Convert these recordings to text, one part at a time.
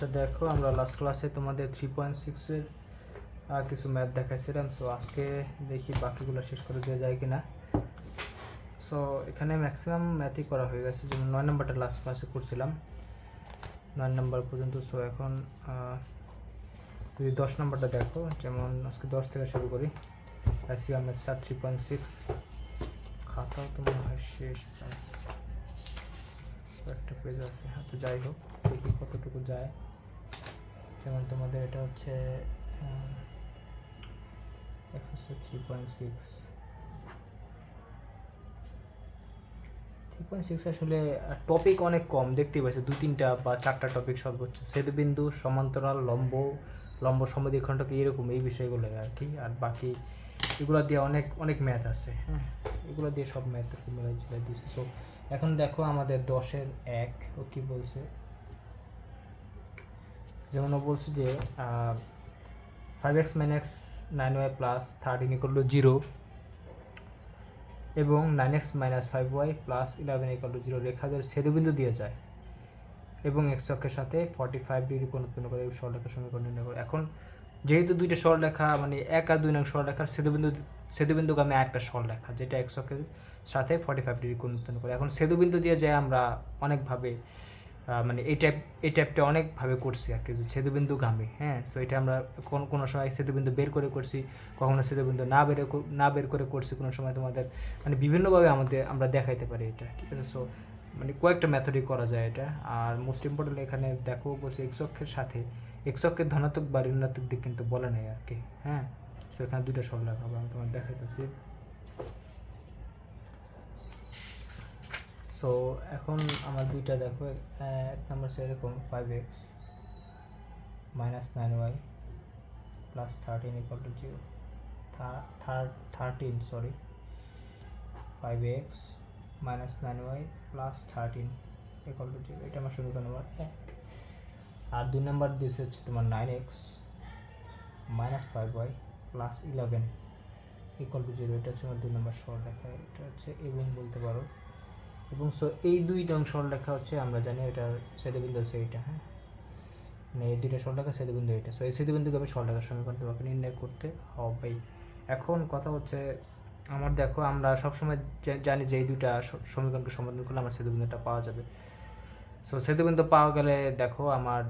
আচ্ছা দেখো, আমরা লাস্ট ক্লাসে তোমাদের 3.6-এর কিছু ম্যাথ দেখাইছিলাম। সো আজকে দেখি বাকিগুলো শেষ করে দেওয়া যায় কিনা। সো এখানে ম্যাক্সিমাম ম্যাথই করা হয়ে গেছে, যেমন 9 নম্বরটা লাস্ট ক্লাসে করছিলাম 9 নম্বর পর্যন্ত। সো এখন যদি 10 নম্বরটা দেখো, যেমন আজকে 10 থেকে শুরু করি। আইসিএম এর 3.6 খাতাও তো মনে হয় শেষ, একটা পেজ আছে। হ্যাঁ, তো যাই হোক, দেখি কতটুকু যায়। যেমন তোমাদের এটা হচ্ছে এক্সারসাইজ 3.6 আসলে টপিক অনেক কম দেখতে পাচ্ছি, 2-3টা বা 4টা টপিক সর্বোচ্চ। সেতুবিন্দু, সমান্তরাল, লম্ব, লম্ব সমদ্বিখণ্ডক, এরকম এই বিষয়গুলো আর কি। আর বাকি এগুলো দিয়ে অনেক অনেক ম্যাথ আছে। হ্যাঁ, এগুলো দিয়ে সব ম্যাথ আর কি মিলাই ঝিলাই দিয়েছে। সো এখন দেখো আমাদের 10-এর 1 ও কী বলছে। যেমন ও বলছে যে 5x - 9y + 13 = 0 এবং 9x - 5y + 11 = 0 রেখাদের ছেদবিন্দু দিয়ে যায় এবং x অক্ষের সাথে 45 ডিগ্রি কোণ উৎপন্ন করে এই সরলরেখার সমীকরণ নির্ণয় করে। এখন যেহেতু দুইটা সরলরেখা, মানে 1 আর 2 নং সরলরেখার ছেদবিন্দুগামী একটা সরলরেখা, যেটা x অক্ষের সাথে 45 ডিগ্রি কোণ উৎপন্ন করে। এখন ছেদবিন্দু দিয়ে যায় আমরা অনেকভাবে, মানে এই টাইপটা অনেকভাবে করছি আর কি, যে ছেদবিন্দুগামী। হ্যাঁ, সো এটা আমরা কোনো সময় ছেদবিন্দু বের করে করছি, কখনো ছেদবিন্দু না বের করে করছি, কোনো সময় তোমাদের মানে বিভিন্নভাবে আমরা দেখাইতে পারি এটা, ঠিক আছে। সো মানে কয়েকটা মেথডই করা যায় এটা। আর মোস্ট ইম্পর্টেন্ট এখানে দেখো বলছে এক্স অক্ষের সাথে, এক্স অক্ষের ধনাত্মক বা ঋণাত্মক দিক কিন্তু বলে নেই আর কি। হ্যাঁ, সো এখানে দুইটা সরলরেখা হবে, আমি তোমার দেখাইতেছি। সো এখন আমার দুইটা দেখো, এক নম্বর সেরকম 5x - 9y + 13 = 0। 5x - 9y + 13 = 0, এটা আমার সমীকরণ নম্বর 1। আর 2 নম্বর দিয়েছে হচ্ছে তোমার 9x - 5y + 11 = 0, এটা হচ্ছে আমার 2 নম্বর সরলরেখা। এটা হচ্ছে এবং বলতে পারো। এবং সো এই 2 নং সরলরেখা হচ্ছে আমরা জানি এটার ছেদবিন্দু হচ্ছে এইটা। হ্যাঁ, মানে এই দুইটা সরলরেখা ছেদবিন্দু এটা। সো এই ছেদবিন্দুকে আমি সরলরেখার সমীকরণ তোমাকে নির্ণয় করতে হবে। এখন কথা হচ্ছে আমার, দেখো আমরা সবসময় জানি যে এই দুইটা সমীকরণকে সমাধান করলে আমার ছেদবিন্দুটা পাওয়া যাবে। সো ছেদবিন্দু পাওয়া গেলে দেখো আমার,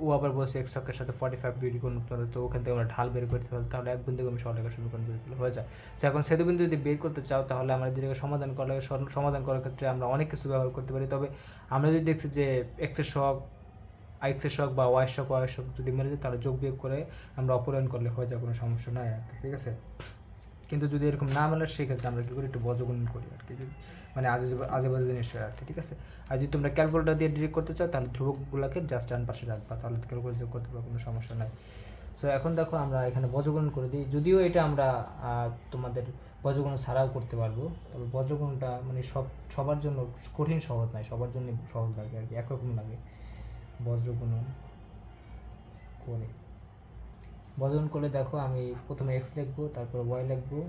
ও আবার বলছে এক্স অক্ষের সাথে 45 ডিগ্রি কোণ উৎপন্ন, তো ওখান থেকে আমরা ঢাল বের করতে হবে, তাহলে এক বিন্দুকে আমি সরলরেখার সমীকরণ বের করলে হয়ে যায়। তো এখন ছেদবিন্দু যদি বের করতে চাও, তাহলে আমরা দুটোকে সমাধান করার ক্ষেত্রে আমরা অনেক কিছু ব্যবহার করতে পারি। তবে আমরা যদি দেখছি যে এক্সের সহগ এক্সের সহগ বা ওয়াই সহগ যদি মেরে যায়, তাহলে যোগ বিয়োগ করে আমরা অপূরণ করলে হয়ে যায়, কোনো সমস্যা নাই আর কি, ঠিক আছে। কিন্তু যদি এরকম না মেলে, সেক্ষেত্রে আমরা কী করি, একটু বর্গগুণন করি আর কি, মানে আজে বাজে জিনিস হয় আর কি, ঠিক আছে। আর যদি তোমরা ক্যালকুলেটর দিয়ে ডিরেক্ট করতে চাও, তাহলে ধ্রুবকগুলোকে জাস্ট ডান পাশে রাখবা, তাহলে ক্যালকুলেটর করতে পারো, কোনো সমস্যা নাই। সো এখন দেখো আমরা এখানে বর্গগুণন করে দিই, যদিও এটা আমরা তোমাদের বর্গগুণ ছাড়াও করতে পারবো, তবে বর্গগুণটা মানে সবার জন্য কঠিন সহজ নয়, সবার জন্য সহজ লাগে আর কি, একরকম লাগে। বর্গগুণন করে বর্গগুণন করলে দেখো আমি প্রথমে এক্স লিখবো, তারপর ওয়াই লিখবো,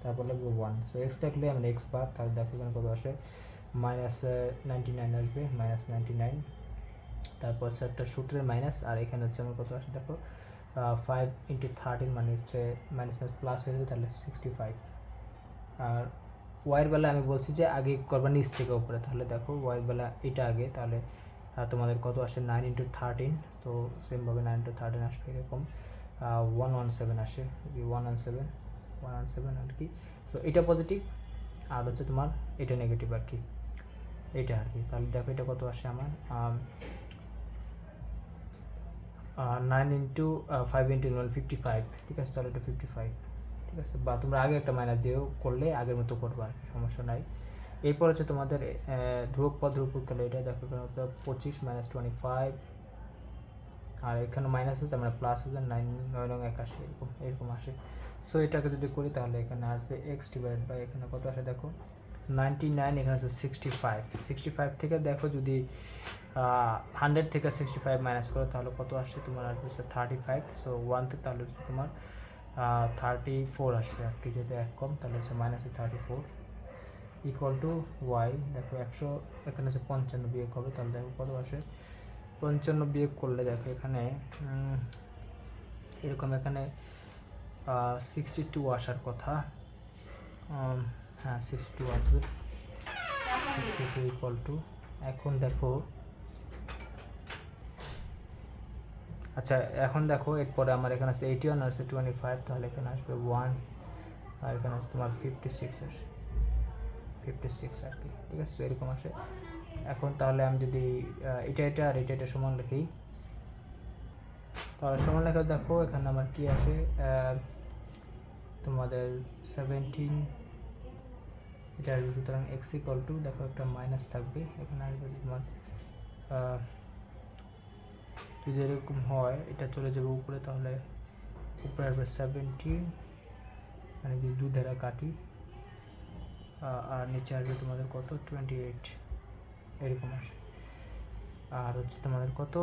তারপর লিখবো 1। সো এক্স লিখলে আমরা এক্স বার, তাহলে দেখো এখানে কত আসে, -99 আসবে, -99। তারপর হচ্ছে একটা সূত্রের মাইনাস, আর এখানে হচ্ছে আমার কত আসে দেখো, 5 × 13 মানে হচ্ছে মাইনাস প্লাস হয়ে যাবে, তাহলে 65। আর ওয়াইয়ের বেলা আমি বলছি যে আগে করবা নিচ থেকে উপরে, তাহলে দেখো ওয়াইয়ের বেলা এটা আগে, তাহলে তোমাদের কত আসে 9 × 13। তো সেমভাবে 9 × 13 আসবে, এরকম 117 আসে, 117 আর কি। সো এটা পজিটিভ, আর হচ্ছে তোমার এটা নেগেটিভ আর কি, এটা আর কি। তাহলে দেখো এটা কত আসে আমার, 9 × 5 × 11 55, ঠিক আছে। তাহলে এটা 55, ঠিক আছে। বা তোমরা আগে একটা মাইনাস দিয়েও করলে আগের মতো করবো আর কি, সমস্যা নাই। এরপর হচ্ছে তোমাদের ধ্রুবক গেলে এটা দেখো, এখানে হচ্ছে 25 - 25, আর এখানে মাইনাস হচ্ছে আমরা প্লাস হচ্ছে 9 × 81, এরকম আসে। সো এটাকে যদি করি, তাহলে এখানে আসবে x/, এখানে কত আসে দেখো 99, এখানে আছে 65 থেকে দেখো যদি 100 থেকে 65 মাইনাস করো, তাহলে কত আসে তোমার, আসবে হচ্ছে 35। সো 1 থেকে তাহলে হচ্ছে তোমার 34 আসবে আর কি, যদি 1 কম, তাহলে হচ্ছে -34 = y। দেখো 100, এখানে হচ্ছে 55 বিয়োগ হবে, তাহলে দেখো কত আসে, 55 বিয়োগ করলে দেখো এখানে এরকম এখানে 62 আসার কথা। হ্যাঁ 62 আসবে, 62 ইকুয়াল টু, এখন দেখো আচ্ছা এখন দেখো এরপরে আমার এখানে আছে 81 আর আছে 25, তাহলে এখানে আসবে 1 আর এখানে আছে তোমার 56 আসে, 56 আর কি, ঠিক আছে। এরকম আসে। এখন তাহলে আমি যদি এটা আর এটা সমান লিখি, তাহলে সমান লেখা দেখো এখানে আমার কি আসে, তোমাদের 17 এটা আসবে। সুতরাং এক্স ইকুয়াল টু দেখো একটা মাইনাস থাকবে, এখানে আসবে তোমার যদি এরকম হয় এটা চলে যাবে উপরে, তাহলে উপরে আসবে 17, মানে যদি 2 দ্বারা কাটি, আর নিচে আসবে তোমাদের কত 28, এরকম আসে। আর হচ্ছে তোমাদের কত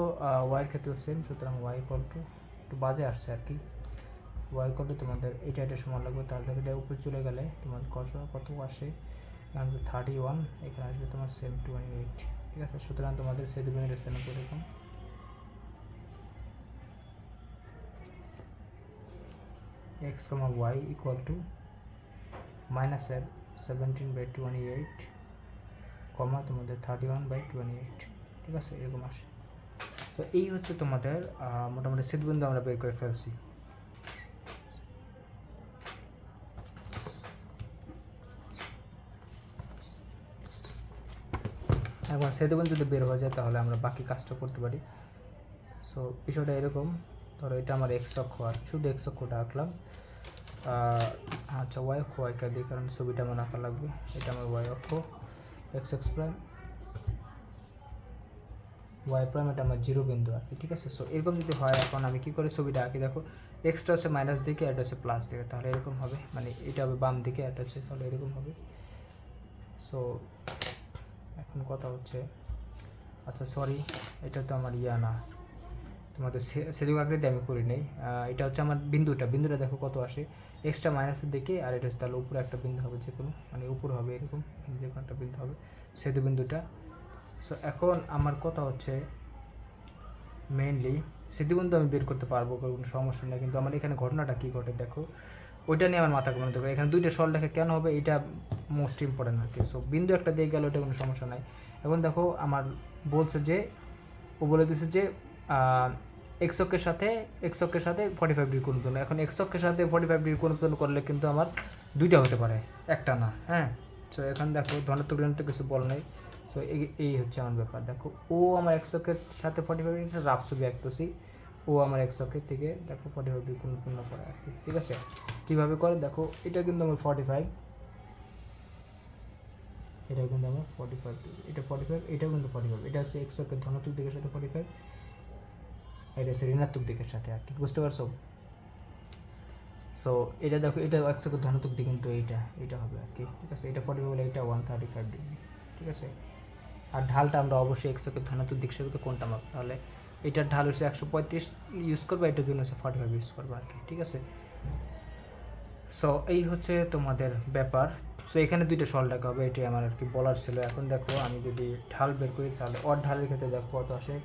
ওয়াইয়ের ক্ষেত্রেও সেম, সুতরাং ওয়াই ইকুয়াল টু একটু বাজে আসছে আর কি, ওয়াই ইকুয়াল টু তোমাদের এটা সমান লাগবে, তাহলে এটা উপরে চলে গেলে তোমার কত আসে, এখানে 31, এখানে আসবে তোমার সেম 28, ঠিক আছে। সুতরাং তোমাদের সেই দুটো স্থান এরকম x, y ইকুয়াল টু -17/28, কমা তোমাদের 31/28, ঠিক আছে, এরকম আসে। তো এই হচ্ছে তোমাদের মোটামুটি ছেদবিন্দু আমরা বের করে ফেলছি। এখন ছেদবিন্দু যদি বের হয়ে যায় তাহলে আমরা বাকি কাজটা করতে পারি। সো বিষয়টা এরকম, ধরো এটা আমার এক্স অক্ষ, আর শুধু এক্স অক্ষটা আঁকলাম। আচ্ছা ওয়াই অক্ষ আঁকা দিই, কারণ ছবিটা আমার আঁকা লাগবে। এটা আমার ওয়াই অক্ষ, এক্স প্রাইম, ওয়াই প্রাইম, এটা আমার 0 বিন্দু আর কি, ঠিক আছে। সো এরকম যদি হয়, এখন আমি কী করে ছবিটা আঁকি দেখো, এক্সটা হচ্ছে মাইনাস দিকে, এটা হচ্ছে প্লাস দিকে, তাহলে এরকম হবে, মানে এটা হবে বাম দিকে, এটা হচ্ছে, তাহলে এরকম হবে। সো এখন কথা হচ্ছে, আচ্ছা সরি, এটা তো আমার না, তোমাদের সেদিক আকৃতি আমি করি নেই। এটা হচ্ছে আমার বিন্দুটা দেখো কত আসে, এক্সট্রা মাইনাসের দিকে, আর এটা হচ্ছে তাহলে উপরে একটা বিন্দু হবে, যে কোনো মানে উপর হবে, এরকম যে কোনো একটা বিন্দু হবে, সেতু বিন্দুটা। সো এখন আমার কথা হচ্ছে মেইনলি সেতুবিন্দু আমি বের করতে পারবো, কোনো সমস্যা নেই, কিন্তু আমার এখানে ঘটনাটা কী ঘটে দেখো, ওইটা নিয়ে আমার মাথা ঘুমাতে পারে। এখানে দুইটা সরলরেখা কেন হবে, এটা মোস্ট ইম্পর্টেন্ট আর কি। সো বিন্দু একটা দিয়ে গেল, ওটা কোনো সমস্যা নাই। এখন দেখো আমার বলছে যে, ও বলে দিচ্ছে যে এক্স অক্ষের সাথে 45 ডিগ্রি কোণ উৎপন্ন। এখন এক্স অক্ষের সাথে 45 ডিগ্রি কোণ উৎপন্ন করলে কিন্তু আমার দুইটা হতে পারে, একটা না, হ্যাঁ। সো এখন দেখো ধনাত্মক ঋণাত্মক কিছু বল নাই। সো এই হচ্ছে আমার ব্যাপার। দেখো ও আমার এক্স অক্ষের সাথে 45 ডিগ্রি রাফ ছবি আঁকতেছি, ও আমার এক্স অক্ষের থেকে দেখো 45 ডিগ্রি কোণ উৎপন্ন করে আর কি, ঠিক আছে। কীভাবে করে দেখো, এটা কিন্তু আমার 45, এটা কিন্তু আমার 45 ডিগ্রি, এটা 45, এটাও কিন্তু 45, এটা হচ্ছে এক্স অক্ষের ধনাত্মক দিকের সাথে 45, এটা হচ্ছে ঋণাত্মক দিকের সাথে আর কি, বুঝতে পারছো। সো এটা দেখো, এটা এক্স অক্ষের ধনাত্মক দিক, কিন্তু এইটা হবে আর কি, ঠিক আছে। এটা 45 হলে এটা 135 ডিগ্রি, ঠিক আছে। আর ঢালটা আমরা অবশ্যই এক্স অক্ষের ধনাত্মক দিক সাথে কোনটা মাপ, তাহলে এটার ঢাল হচ্ছে 135 ইউজ করবে, এটার জন্য হচ্ছে 45 ইউজ করবে আর কি, ঠিক আছে। সো এই হচ্ছে তোমাদের ব্যাপার। সো এখানে দুইটা সরল রেখা হবে, এটাই আমার আর কি বলার ছিল। এখন দেখো আমি যদি ঢাল বের করি, তাহলে অর ঢালের ক্ষেত্রে দেখো কত আসে,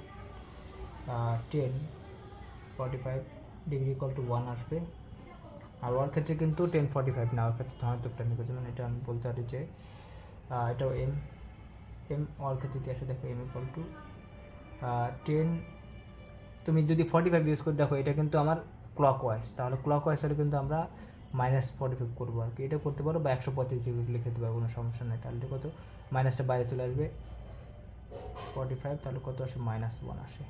1045 ডিগ্রি ইকুয়াল টু 1 আসবে। আর ওর ক্ষেত্রে কিন্তু 1045 না, ওর ক্ষেত্রে ধনাত্মকটা নেবে, যেমন এটা আমি বলতে পারি যে এটাও এম ওর ক্ষেত্রে কী আসে দেখো, এম ইকুয়াল টু 10, তুমি যদি 45 ইউজ করে দেখো, এটা কিন্তু আমার ক্লক ওয়াইজ, তাহলে ক্লক ওয়াইজ হলে কিন্তু আমরা -45 করবো আর কি, এটা করতে পারো, বা 135 ডিগ্রি লিখে দেবো, কোনো সমস্যা নেই। তাহলে কত, মাইনাসটা বাইরে চলে আসবে, 45, তাহলে কত আসে, -1 আসে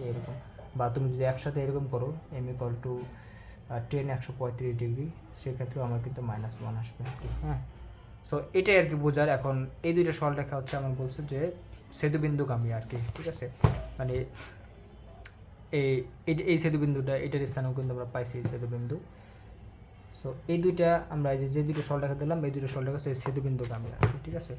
এরকম। বা তুমি যদি একসাথে এরকম করো, এম ইকুয়াল টু 10 135 ডিগ্রি, সেক্ষেত্রেও আমার কিন্তু -1 আসবে আর কি, হ্যাঁ। সো এটাই আর কি বোঝার। এখন এই দুইটা সরলরেখা হচ্ছে আমার বলছে যে সেতুবিন্দুগামী আর কি, ঠিক আছে। মানে এই সেতুবিন্দুটা, এটার স্থানেও কিন্তু আমরা পাইছি এই সেতুবিন্দু। সো এই দুইটা আমরা যে দুটো সরলরেখা দিলাম, এই দুটো সরলরেখা সেই সেতুবিন্দুগামী আর কি, ঠিক আছে,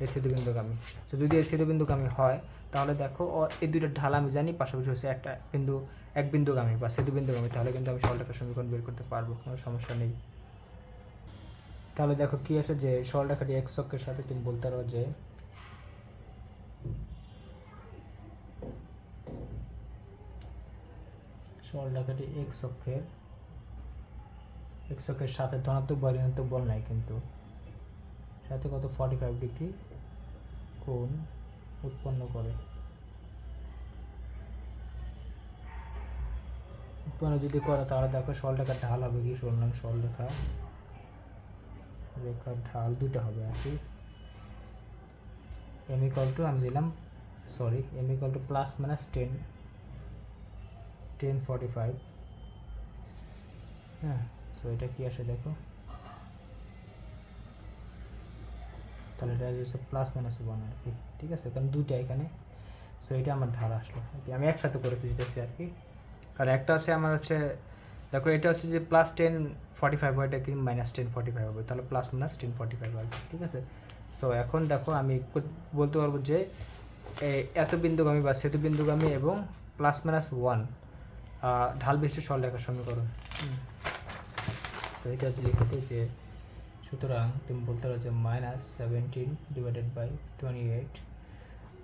এই সেতুবিন্দুগামী। তো যদি এই সেতুবিন্দুগামী হয়, তাহলে দেখো এই দুইটা ঢাল আমি জানি, পাশাপাশি হচ্ছে একটা বিন্দু এক বিন্দুগামী বা সেতুবিন্দুগামী, তাহলে কিন্তু আমি সরলরেখার সমীকরণ বের করতে পারবো, কোনো সমস্যা নেই। তাহলে দেখো কি আছে, যে সরলরেখাটি এক্স অক্ষের সাথে তুমি বলতে পারো যে সরলরেখাটি এক্স অক্ষের সাথে ধনাত্মক বা ঋণাত্মক বল নাই, কিন্তু সাথে কত 45 ডিগ্রি কোণ উৎপন্ন করে। যদি করে তাহলে দেখো সরলরেখার ঢাল হবে কি, সরলরেখার ঢাল দুটো হবে আর কি। m ইকুয়াল টু আমি দিলাম m equal to plus minus 10 45। হ্যাঁ, সো এটা কি আসে দেখো, তাহলে এটা হচ্ছে প্লাস মাইনাস 1 আর কি। ঠিক আছে, কারণ দুইটা এখানে, সো এটা আমার ঢাল আসলো আর কি। আমি একসাথে করে দিতেছি আর কি। আর একটা আছে আমার হচ্ছে দেখো, এটা হচ্ছে যে প্লাস 10 45 হয়, এটা কি মাইনাস 10 45 হবে, তাহলে প্লাস মাইনাস 10 45 হবে। ঠিক আছে, সো এখন দেখো আমি বলতে পারবো যে এত বিন্দুগামী বা সেতু বিন্দুগামী এবং প্লাস মাইনাস 1 ঢাল বিশিষ্ট সরলরেখার সমীকরণ। তো এটা লিখে দিই যে সুতরাং তুমি বলতে পারো যে -17 ডিভাইডেড বাই 28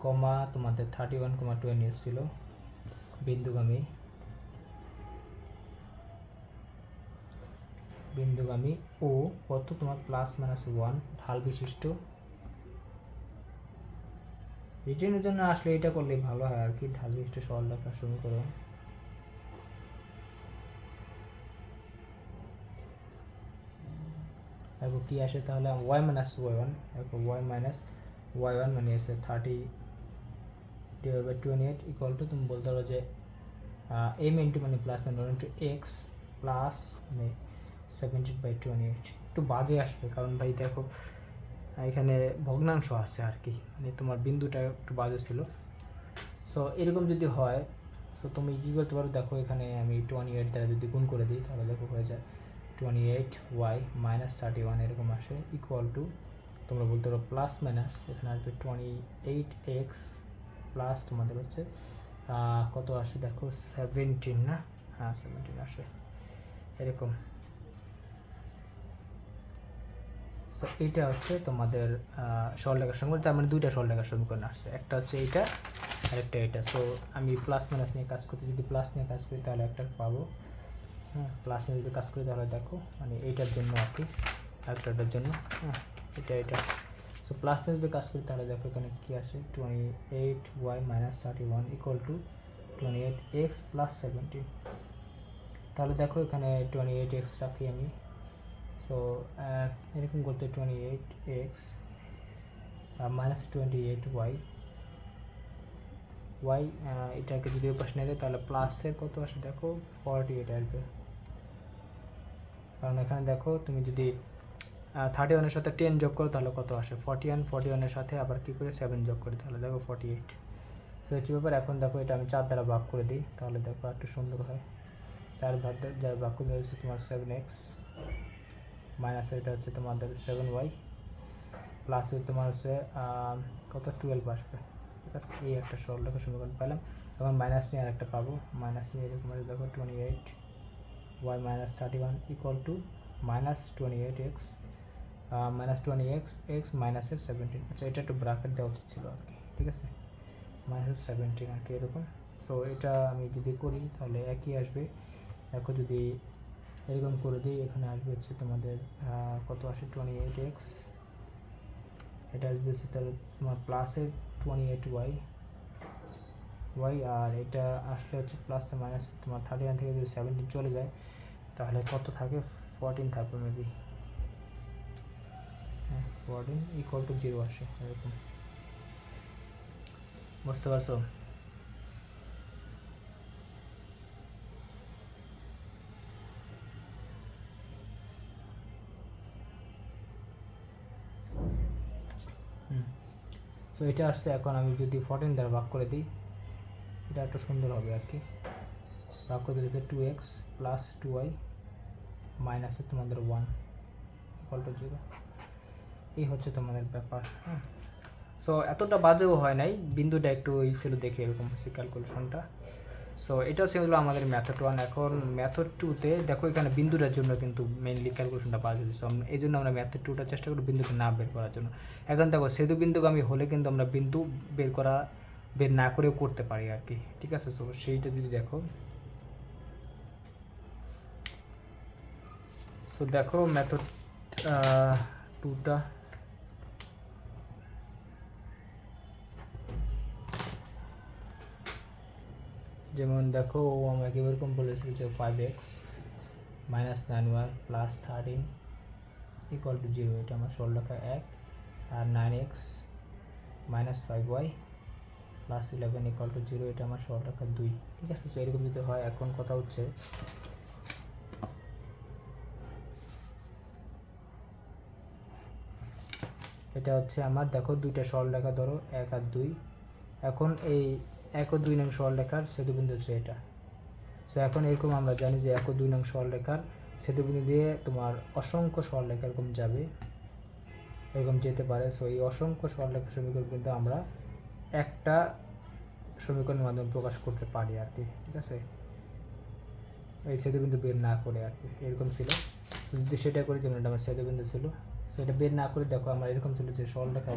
কমা তোমাদের 31,20 ছিল বিন্দুগামী ও কত তোমার প্লাস মাইনাস 1 ঢাল বিশিষ্ট। রিটেনের জন্য আসলে এটা করলে ভালো হয় আর কি, ঢাল বিশিষ্ট সরলরেখার সমীকরণ। দেখো কি আসে তাহলে, y মাইনাস y1, দেখো y মাইনাস y1 মানে এসে 30 ডিভাইড বাই 28 ইকুয়াল টু তুমি বলতে পারো যে m ইন্টু মানে প্লাস মানে ইন্টু এক্স প্লাস মানে 17/28। একটু বাজে আসবে কারণ ভাই দেখো এখানে ভগ্নাংশ আছে আর কি, মানে তোমার বিন্দুটা একটু বাজে ছিল। সো এরকম যদি হয়, সো তুমি কী করতে পারো, দেখো এখানে আমি 28 দ্বারা যদি গুণ করে দিই তাহলে দেখো হয়ে যায় 28y মাইনাস 31 এরকম আসে ইকুয়াল টু তোমরা বলতে পারো প্লাস মাইনাস এখানে আসবে 28x প্লাস তোমাদের হচ্ছে কত আসে দেখো 17 না, হ্যাঁ 17 আসে এরকম। সো এইটা হচ্ছে তোমাদের সরলরেখার সমীকরণ, তার মানে দুইটা সরলরেখার সমীকরণ আসছে, একটা হচ্ছে এইটা আর একটা এটা। সো আমি প্লাস মাইনাস নিয়ে কাজ করতে, যদি প্লাস নিয়ে কাজ করি তাহলে একটা পাবো, হ্যাঁ প্লাস নিয়ে যদি কাজ করি তাহলে দেখো মানে এইটার জন্য আর কি, একটার জন্য, হ্যাঁ এটা। সো প্লাস নিয়ে যদি কাজ করি তাহলে দেখো এখানে কী আসে 28y minus 31 equal to 28x plus 17। তাহলে দেখো এখানে 28x রাখি আমি। সো এরকম করতে 28x মাইনাস 28y এটাকে যদি পাশে নিয়ে তাহলে প্লাসের কত আসে দেখো 48 আসবে, কারণ এখানে দেখো তুমি যদি 31-এর সাথে 10 যোগ করো তাহলে কত আসে 41-এর সাথে আবার কী করে 7 যোগ করি তাহলে দেখো 48। সো হচ্ছে ব্যাপার। এখন দেখো এটা আমি 4 দ্বারা ভাগ করে দিই তাহলে দেখো একটু সুন্দর হয়। 4 যার ভাগ করে হচ্ছে তোমার 7x মাইনাস এটা হচ্ছে তোমাদের 7y প্লাস তোমার হচ্ছে কত 12 আসবে। ঠিক আছে, এই একটা সরলরেখা সমীকরণ পেলাম। এখন মাইনাস নিয়ে আরেকটা পাবো, মাইনাস নিয়ে এরকম দেখো 28y minus 31 equal to minus 28x minus 20x মাইনাসের 17। আচ্ছা এটা একটু ব্র্যাকেট দেওয়া উচিত ছিল আর কি। ঠিক আছে, মাইনাস 17 আর কি এরকম। সো এটা আমি যদি করি তাহলে একই আসবে। দেখো যদি এরকম করে দিই এখানে আসবে হচ্ছে তোমাদের কত আসে 28x, এটা আসবে হচ্ছে তাহলে তোমার প্লাসের 28y আর এটা আসলে হচ্ছে প্লাস মাইনাস তোমার 31 থেকে যদি 17 চলে যায় তাহলে কত থাকে 14 থাকবে মেবি, হ্যাঁ 14 ইকুয়াল টু 0 আসে এরকম। বুঝতে পারছো? সো এটা আসছে। এখন আমি যদি 14 দ্বারা ভাগ করে দিই এটা একটু সুন্দর হবে আর কি। ভাগ করে দিলে 2x প্লাস 2y মাইনাসে তোমাদের 1 ইকুয়াল টু 0। এই হচ্ছে তোমাদের ব্যাপার। হ্যাঁ, সো এতটা বাজেও হয় নাই, বিন্দুটা একটু এই ছিল দেখে এরকম হচ্ছে ক্যালকুলেশনটা। সো এটা ছিল আমাদের মেথড 1। এখন মেথড 2তে দেখো এখানে বিন্দুটার জন্য কিন্তু মেইনলি ক্যালকুলেশনটা বাজে দিচ্ছে, এই জন্য আমরা মেথড 2টা চেষ্টা করি বিন্দুকে না বের করার জন্য। এখন দেখো সেতু বিন্দুগামী হলে কিন্তু আমরা বিন্দু বের না করেও করতে পারি আর কি। ঠিক আছে, সো সেইটা যদি দেখো সো দেখো মেথড টুটা যেমন দেখো ও আমাকে এরকম বলেছিল যে 5x minus 9y plus 13 equal to 0, এটা আমার সরল রেখা 1, আর 9x minus 5y plus 11 equal to 0, এটা আমার সরল রেখা 2। ঠিক আছে, সো এরকম যদি হয়, এখন কথা হচ্ছে এটা হচ্ছে আমার দেখো দুইটা সরলরেখা ধরো 1 আর 2, এখন এই 1 ও 2 নং সরলরেখার ছেদবিন্দু হচ্ছে এটা। সো এখন এরকম আমরা জানি যে 1 ও 2 নং সরলরেখার ছেদবিন্দু দিয়ে তোমার অসংখ্য সরলরেখা এরকম যাবে, এরকম যেতে পারে। সো এই অসংখ্য সরলরেখা সমীকরণ কিন্তু আমরা একটা সমীকরণের মাধ্যমে প্রকাশ করতে পারি আর কি। ঠিক আছে, এই ছেদবিন্দু বের না করে আর কি, এরকম ছিল। যদি সেটা করি, যেমন এটা আমার ছেদবিন্দু ছিল, সো এটা বের না করে দেখো আমার এরকম ছিল যে সরলরেখা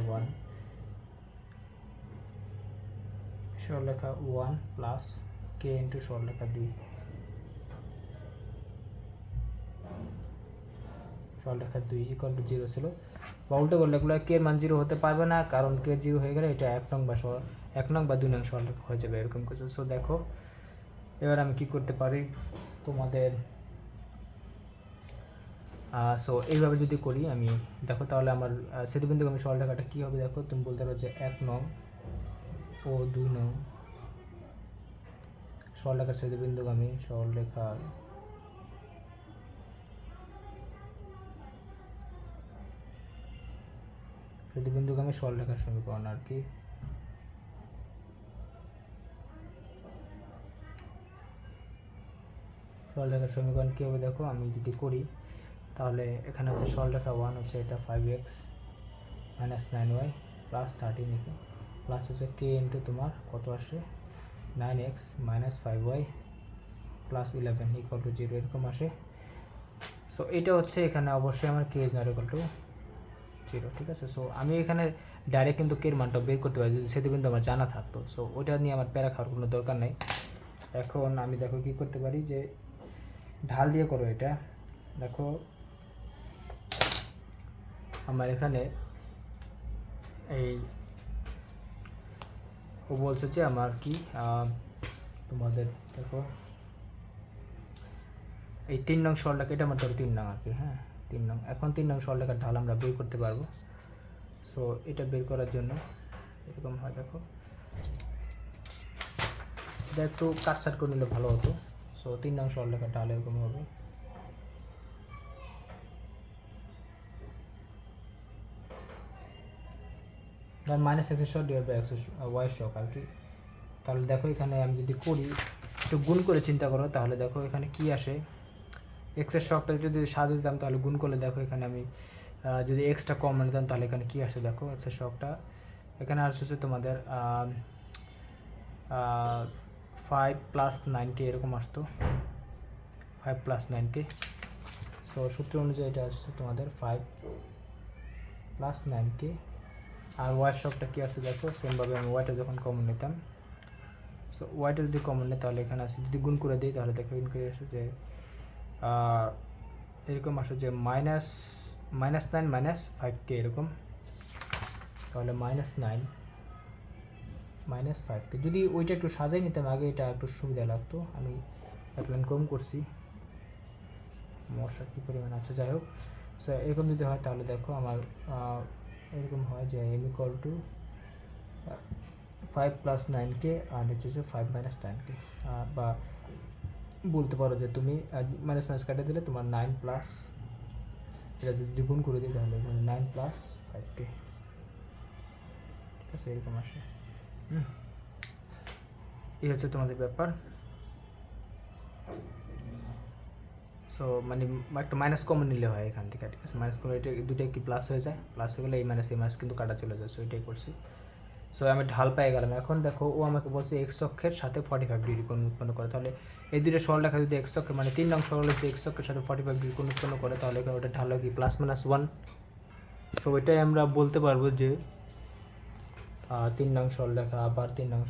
1 প্লাস কে ইন্টু সরলরেখা 2, সরলরেখা 2 ইকুয়াল টু 0 ছিল। বা উল্টো করলে এগুলো কে এর মান 0 হতে পারবে না, কারণ কে 0 হয়ে গেলে এটা 1 নং বা 2 নং সরলরেখা হয়ে যাবে, এরকম কিছু। সো দেখো এবার আমি কি করতে পারি তোমাদের, সো এইভাবে যদি করি আমি, দেখো তাহলে আমার ছেদবিন্দুগামী সরলরেখাটা কী হবে, দেখো তুমি বলতে পারো যে 1 নং ও 2 নং সরলরেখার ছেদবিন্দুগামী সরলরেখার ছেদবিন্দুগামী সরলরেখার সমীকরণ আর কি। সরলরেখার সমীকরণ কী হবে দেখো, আমি যদি করি তাহলে এখানে হচ্ছে সরলরেখা 1 হচ্ছে এটা 5x minus 9y plus 13 plus হচ্ছে কে ইন্টু তোমার কত আসে 9x minus 5y plus 11 equal to 0, এরকম আসে। সো এটা হচ্ছে এখানে অবশ্যই আমার K is not equal to 0। ঠিক আছে, সো আমি এখানে ডাইরেক্ট কিন্তু কে এর মানটা বের করতে পারি যদি সেটা কিন্তু আমার জানা থাকতো। সো ওইটা নিয়ে আমার প্যারা খাওয়ার কোনো দরকার নেই। এখন আমি দেখো কী করতে পারি, যে ঢাল দিয়ে করো এটা। দেখো আমার এখানে এই ও বলছে যে আমার কি তোমাদের দেখো এই 3 নং সরলরেখা, এটা আমার ধরো 3 নং আর কি। হ্যাঁ 3 নং, এখন 3 নং সরলরেখার ঢাল আমরা বের করতে পারবো। সো এটা বের করার জন্য এরকম হয়, দেখো এটা একটু কাটসাট করে নিলে ভালো হতো। সো 3 নং সরলরেখার ঢাল এরকম হবে, মাইনাস এক্স শক ডিভাইড বাই এক্স ওয়াই শক আর কি। তাহলে দেখো এখানে আমি যদি করি, তো গুণ করে চিন্তা করো, তাহলে দেখো এখানে কি আসে, এক্সের শকটা যদি সাজিয়ে দিতাম তাহলে গুণ করলে দেখো এখানে আমি যদি এক্সটা কম নিতাম তাহলে এখানে কি আসে, দেখো এক্সের শকটা এখানে আসছে তোমাদের 5 প্লাস 9k এরকম আসতো, 5 প্লাস 9k। সো সূত্র অনুযায়ী এটা আসছে তোমাদের 5 প্লাস 9k। আর ওয়াই শকটা কী আসছে দেখো, সেমভাবে আমি ওয়াইটা যখন কমন নিতাম, সো ওয়াইটা যদি কমন নেই তাহলে এখানে আসে, যদি গুণ করে দিই তাহলে দেখো ইনকে আসে যে এরকম আসে যে মাইনাস 9 মাইনাস 5k এরকম। তাহলে -9 - 5k, যদি ওইটা একটু সাজাই নিতাম আগে এটা একটু সুবিধা লাগতো। আমি এক লাইন কম করছি, মশা কী পরিমাণ আছে, যাই হোক। সো এরকম যদি হয় তাহলে দেখো আমার এরকম হয় যে m equal to 5 plus 9k আর হচ্ছে 5 মাইনাস 9k, বা বলতে পারো যে তুমি মাইনাস মাইনাস কাটে দিলে তোমার 9 প্লাস, এটা যদি গুণ করে দিই তাহলে 9 প্লাস 5k। ঠিক আছে, এরকম আসে। এই হচ্ছে তোমাদের ব্যাপার। সো মানে একটা মাইনাস কমন নিলে হয় এখান থেকে। ঠিক আছে, মাইনাস কমন, এটা দুটো কি প্লাস হয়ে যায়, প্লাস হয়ে গেলে এই মাইনাস কিন্তু কাটা চলে যায়। সো এটাই করছি। সো আমি ঢাল পেয়ে গেলাম। এখন দেখো ও আমাকে বলছে এক্স অক্ষের সাথে 45 ডিগ্রি কোণ উৎপন্ন করে। তাহলে এই দুটো সরলরেখা যদি এক্স অক্ষে মানে 3 নং সরলরেখা যদি এক্স অক্ষের সাথে 45 ডিগ্রি কোণ উৎপন্ন করে তাহলে ওটা ঢাল হয় কি +-1। সো এটাই আমরা বলতে পারবো যে 3 নং সরলরেখা, আবার 3 নং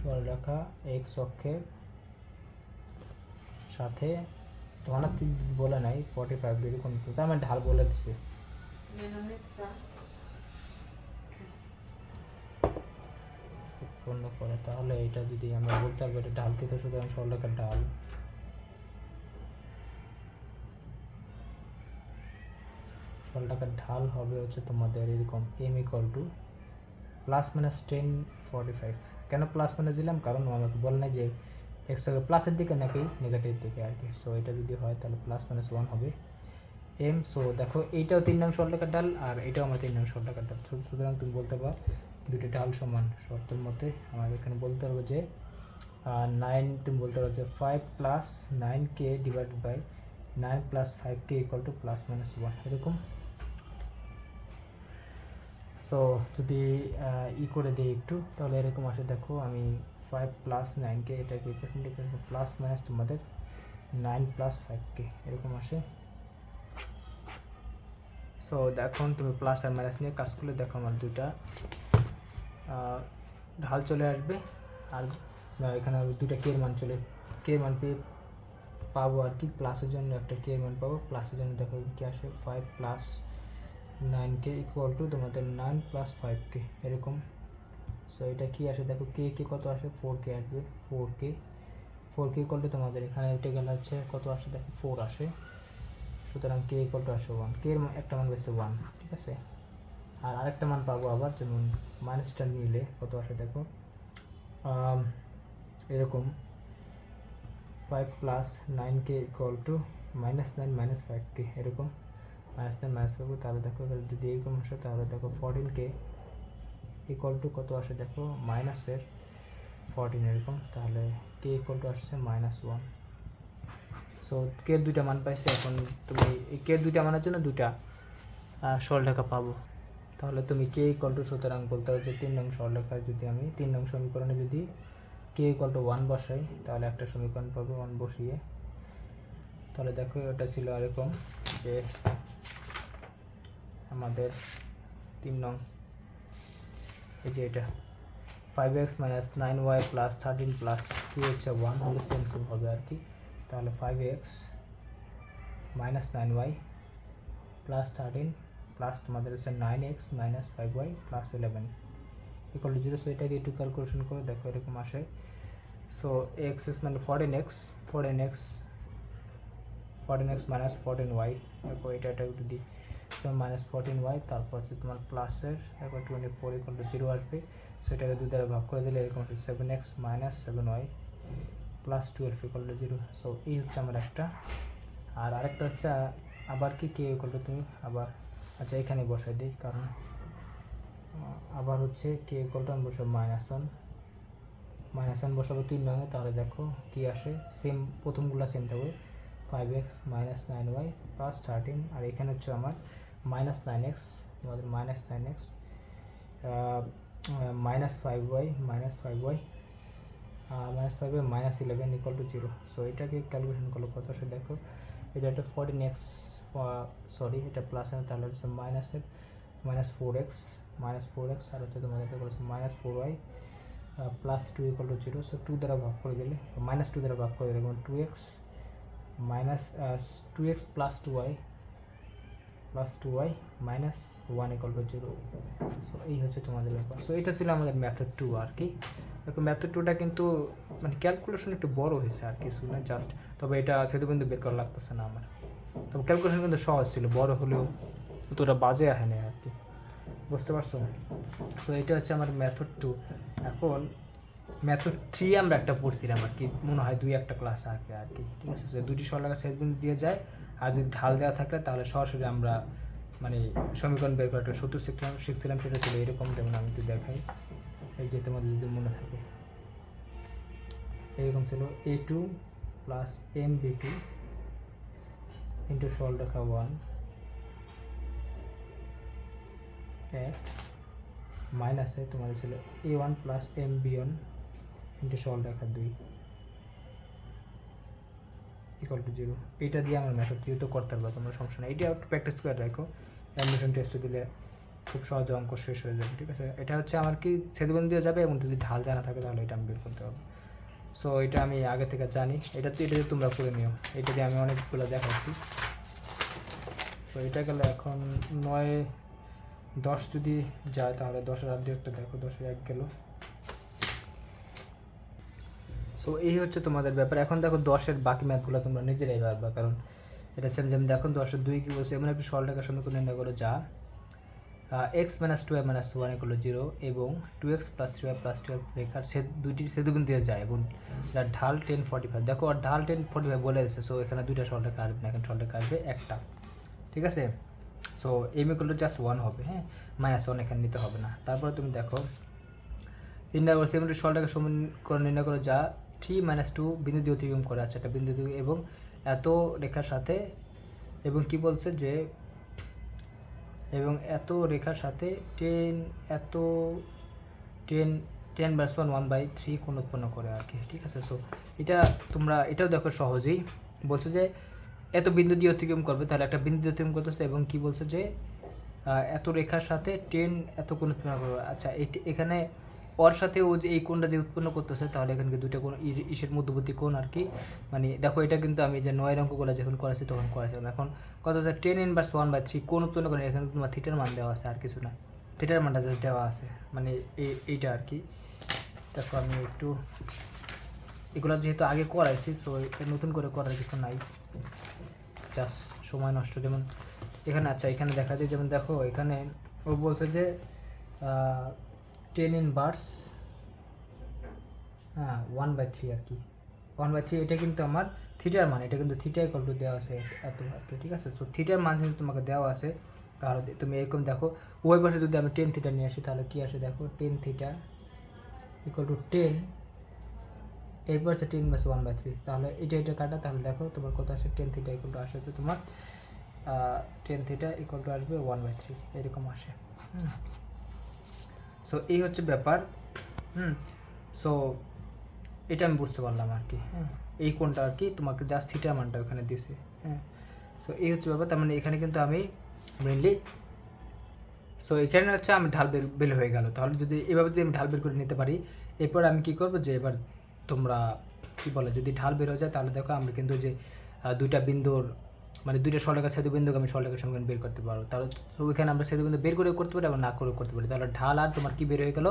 সরলরেখা এক্স অক্ষের সাথে তোমার বলে নাই 45 ডিগ্রি কোণ, তার মানে ঢাল বলে দিছে। উৎপন্ন করে, তাহলে এটা যদি আমরা বলতে পারবো এটা ঢাল কিন্তু, সুতরাং সরলরেখার ঢাল সরলরেখার ঢাল হবে হচ্ছে তোমাদের এরকম m equal to plus minus 1045। কেন প্লাস মাইনাস দিলাম, কারণ আমাকে বলে নাই যে এক্স প্লাসের দিকে নাকি নেগেটিভের দিকে আর কি। সো এটা যদি হয় তাহলে প্লাস মাইনাস 1 হবে এম। সো দেখো এইটাও 3 নং সরলরেখার ঢাল আর এটাও আমার 3 নং সরলরেখার ঢাল, সুতরাং তুমি বলতে পারো দুটো ঢাল সমান। শর্তের মধ্যে আমার এখানে বলতে হবে যে 9, তুমি বলতে পারো যে 5 plus 9k divided by 9 plus 5k equal to plus minus 1 এরকম। সো যদি করে দিই একটু, তাহলে এরকম আসে। দেখো আমি 5 প্লাস 9k এটাকে প্লাস মাইনাস তোমাদের 9 প্লাস 5k এরকম আসে। সো দেখো তুমি প্লাস আর মাইনাস নিয়ে কাজ করলে দেখো আমার দুইটা ঢাল চলে আসবে, আর এখানে দুইটা কে এর মান কে এর মান পেয়ে পাবো আর কি। প্লাসের জন্য একটা কে এর মান পাবো, প্লাসের জন্য দেখো কি আসে 5 প্লাস 9k ইকুয়াল টু তোমাদের 9 প্লাস 5k এরকম। সো এটা কি আসে দেখো, কে কত আসে 4k আসবে, 4k ইকুয়াল টু তোমাদের এখানে উঠে গেলে হচ্ছে কত আসে দেখো 4 আসে, সুতরাং কে ইকুয়াল টু আসে 1। কে এর একটা মান বেশি 1, ঠিক আছে। আর আরেকটা মান পাবো আবার, যেমন মাইনাসটা নিলে কত আসে দেখো এরকম 5 plus 9k equal to minus 9 minus 5k এরকম, মাইনাস 9 মাইনাস 5। তাহলে দেখো যদি এরকম আসে তাহলে দেখো 14k ইকুয়াল টু কত আসে দেখো মাইনাসের 14 এরকম, তাহলে কে ইকুয়াল টু আসছে মাইনাস 1। সো কে দুইটা মান পাইছে। এখন তুমি এই কে দুইটা মানের জন্য দুইটা সরলরেখা পাবো, তাহলে তুমি কে ইকুয়াল টু, সুতরাং বলতে হবে যে 3 নং সরলরেখায় যদি আমি 3 নং সমীকরণে যদি কে ইকুয়াল টু 1 বসাই তাহলে একটা সমীকরণ পাবো 1 বসিয়ে। তাহলে দেখো এটা ছিল এরকম যে আমাদের 3 নং এই যে এটা 5x minus 9y plus 13 plus কি হচ্ছে 1 হলে সেম হবে আর কি। তাহলে 5x minus 9y plus 13 plus তোমাদের হচ্ছে 9x minus 5y plus 11 equal to 0। So এটাকে একটু ক্যালকুলেশন করে দেখো এরকম আসে। সো এক্স মানে 14x মাইনাস 14y, দেখো এটা একটু দিই মাইনাস 14y, তারপর হচ্ছে তোমার প্লাসের একবার 24 ইকুয়াল টু 0 আসবে। সো এটাকে 2 দ্বারা ভাগ করে দিলে এরকম হচ্ছে 7x minus 7y plus 12 equal to 0। So এই হচ্ছে আমার একটা। আর আরেকটা হচ্ছে আবার কি কে ইকুয়াল টু তুমি আবার আচ্ছা এখানে বসাই দিই, কারণ আবার হচ্ছে কে ইকুয়াল টু আমি বসাবো মাইনাস 1 বসাবো 3 নঙে। তাহলে দেখো কি আসে, সেম প্রথমগুলো সেম থাকবে 5x মাইনাস 9y প্লাস 13, আর এখানে হচ্ছে আমার মাইনাস 9x, আমাদের minus 9x minus 5y minus 5y minus 11 equal to 0। So এটাকে ক্যালকুলেশন করলে কত আসে দেখো, এটা একটা 14x সরি এটা প্লাস, তাহলে হচ্ছে মাইনাসের মাইনাস 4x আর হচ্ছে তোমাদের এটা করেছে minus 4y plus 2 equal to 0। So 2 দ্বারা ভাগ করে দিলে মাইনাস 2 দ্বারা ভাগ করে দিলে 2x minus 2x plus 2y minus 1 equal to 0। So এই হচ্ছে তোমাদের ব্যাপার। সো এটা ছিল আমাদের মেথড 2 আর কি। দেখো মেথড 2টা কিন্তু মানে ক্যালকুলেশন একটু বড় হয়েছে আর কিছু না, জাস্ট তবে এটা সেটা কিন্তু বের করা লাগতেছে না আমার। তবে ক্যালকুলেশন কিন্তু সহজ ছিল, বড় হলেও অতটা বাজে আসে না আর কি, বুঝতে পারছো। সো এটা হচ্ছে আমার মেথড 2। এখন মেথড 3 আমরা একটা পড়ছিলাম আর কি, মনে হয় 2-1 ক্লাস আগে আর কি, ঠিক আছে। যে দুটি সরলরেখা ছেদ বিন্দু দিয়ে যায় আর যদি ঢাল দেওয়া থাকলে তাহলে সরাসরি আমরা মানে সমীকরণ বের করার একটা সূত্র শিখছিলাম, সেটা ছিল এরকম। যেমন আমি একটু দেখাই, এই যে তোমাদের যদি মনে থাকে এরকম ছিল a2 প্লাস mb2 ইন্টু সরলরেখা 1 এক মাইনাসে তোমাদের ছিল a1 প্লাস mb1 ইন্টু সরলরেখা 2 ইকুয়াল টু 0। এটা দিয়ে আমরা মেথড 3 তো করতে পারবো, তোমরা সমস্যা নেই, এটা একটু প্র্যাকটিস করে রাখো। অ্যাডমিশন টেস্টে দিলে খুব সহজে অঙ্ক শেষ হয়ে যাবে। ঠিক আছে, এটা হচ্ছে আমার কি ছেদবিন্দু দিয়ে যাবে এবং যদি ঢাল জানা থাকে তাহলে এটা আমি বের করতে হবে। সো এটা আমি আগে থেকে জানি, এটা দিয়ে তোমরা করে নিও, এটা দিয়ে আমি অনেকগুলো দেখাচ্ছি। সো এটা গেলে এখন 9 10 যদি যায় তাহলে 10-এর আর একটা দেখো, 10-এর 1 গেল। সো এই হচ্ছে তোমাদের ব্যাপার। এখন দেখো 10-এর বাকি ম্যাথগুলো তোমরা নিজেরাই পারবা, কারণ এটা সেম যেমন দেখো 10-এর 2 কী বলছে, এমন একটি সরলরেখার সমীকরণ নির্ণয় করো যা x - 2y - 1 = 0 এবং 2x + 3y + 12 রেখার দুইটি ছেদবিন্দু দিয়ে যায় এবং যার ঢাল 10 45। দেখো আর ঢাল 10 45 বলে দিচ্ছে। সো এখানে দুইটা সরলরেখা আসবে না, এখানে সরলরেখা আসবে একটা। ঠিক আছে, সো m = জাস্ট 1 হবে, হ্যাঁ, -1 এখানে নিতে হবে না। তারপরে তুমি দেখো 3 নম্বর সেমটি সরলরেখার সমীকরণ নির্ণয় করো যা 3 - 2 বিন্দু দিয়ে অতিক্রম করে। আচ্ছা, একটা বিন্দু দিয়ে এবং এত রেখার সাথে, এবং কি বলছে যে এবং এত রেখার সাথে 10 + 1/3 কোণ উৎপন্ন করে আর কি। ঠিক আছে, সো এটা তোমরা এটাও দেখো সহজেই বলছে যে এত বিন্দু দিয়ে অতিক্রম করবে, তাহলে একটা বিন্দু দিয়ে অতিক্রম করতেছে এবং কি বলছে যে এত রেখার সাথে 10 এত কোণ উৎপন্ন করবে। আচ্ছা, এখানে ওর সাথে ও যে এই কোণটা যে উৎপন্ন করতেছে, তাহলে এখানে দুইটা কোণ ইসের মধ্যবর্তী কোণ আর কি। মানে দেখো এটা কিন্তু আমি যে 9 অঙ্কগুলো যখন করেছি তখন করেছিলাম। এখন কত হচ্ছে 10 - 1/3 কোণ উৎপন্ন করে, এখানে তোমার থিটার মান দেওয়া আছে, আর কিছু না, থিটার মানটা জাস্ট দেওয়া আছে, মানে এইটা আর কি। দেখো আমি একটু এগুলো যেহেতু আগে করাইছি, সো নতুন করে করার কিছু নাই, জাস্ট সময় নষ্ট। যেমন এখানে, আচ্ছা এখানে দেখা যায়, যেমন দেখো এখানে ও বলছে যে 10 ইনভার্স 1/3 আর কি, 1/3 এটা কিন্তু আমার থিটার মান, এটা কিন্তু থিটা = দেওয়া আছে এত আর কি। ঠিক আছে, সো থিটার মান যদি তোমাকে দেওয়া আছে তাহলে তুমি এরকম দেখো, ওই পাশে যদি আমি 10 থিটা নিয়ে আসি তাহলে কি আসে দেখো, 10 থিটা = 10, এরপর হচ্ছে 10 + 1/3, তাহলে এটা কাটা, তাহলে দেখো তোমার কত আসে, 10 থিটা আসে হচ্ছে তোমার 10 থিটা আসবে 1/3, এরকম আসে। সো এই হচ্ছে ব্যাপার। সো এটা আমি বুঝতে পারলাম আর কি। হ্যাঁ, এই কোণটা আর কি তোমাকে জাস্ট থিটার মানটা ওখানে দিছে। হ্যাঁ, সো এই হচ্ছে ব্যাপার। তার মানে এখানে কিন্তু আমি মেনলি, সো এখানে হচ্ছে আমি ঢাল বের হয়ে গেল। তাহলে যদি এভাবে যদি আমি ঢাল বের করে নিতে পারি, এরপর আমি কি করব যে এবার তোমরা কি বলে, যদি ঢাল বের হয়ে যায় তাহলে দেখো আমি কিন্তু যে দুইটা বিন্দুর মানে দুইটা সরলরেখার ছেদবিন্দুকে আমি সরলরেখার সমীকরণ বের করতে পারবো। তাহলে তো ওইখানে আমরা ছেদবিন্দু বের করে করতে পারি, আবার না করে করতে পারি। তাহলে ঢাল আর তোমার কি বের হয়ে গেল,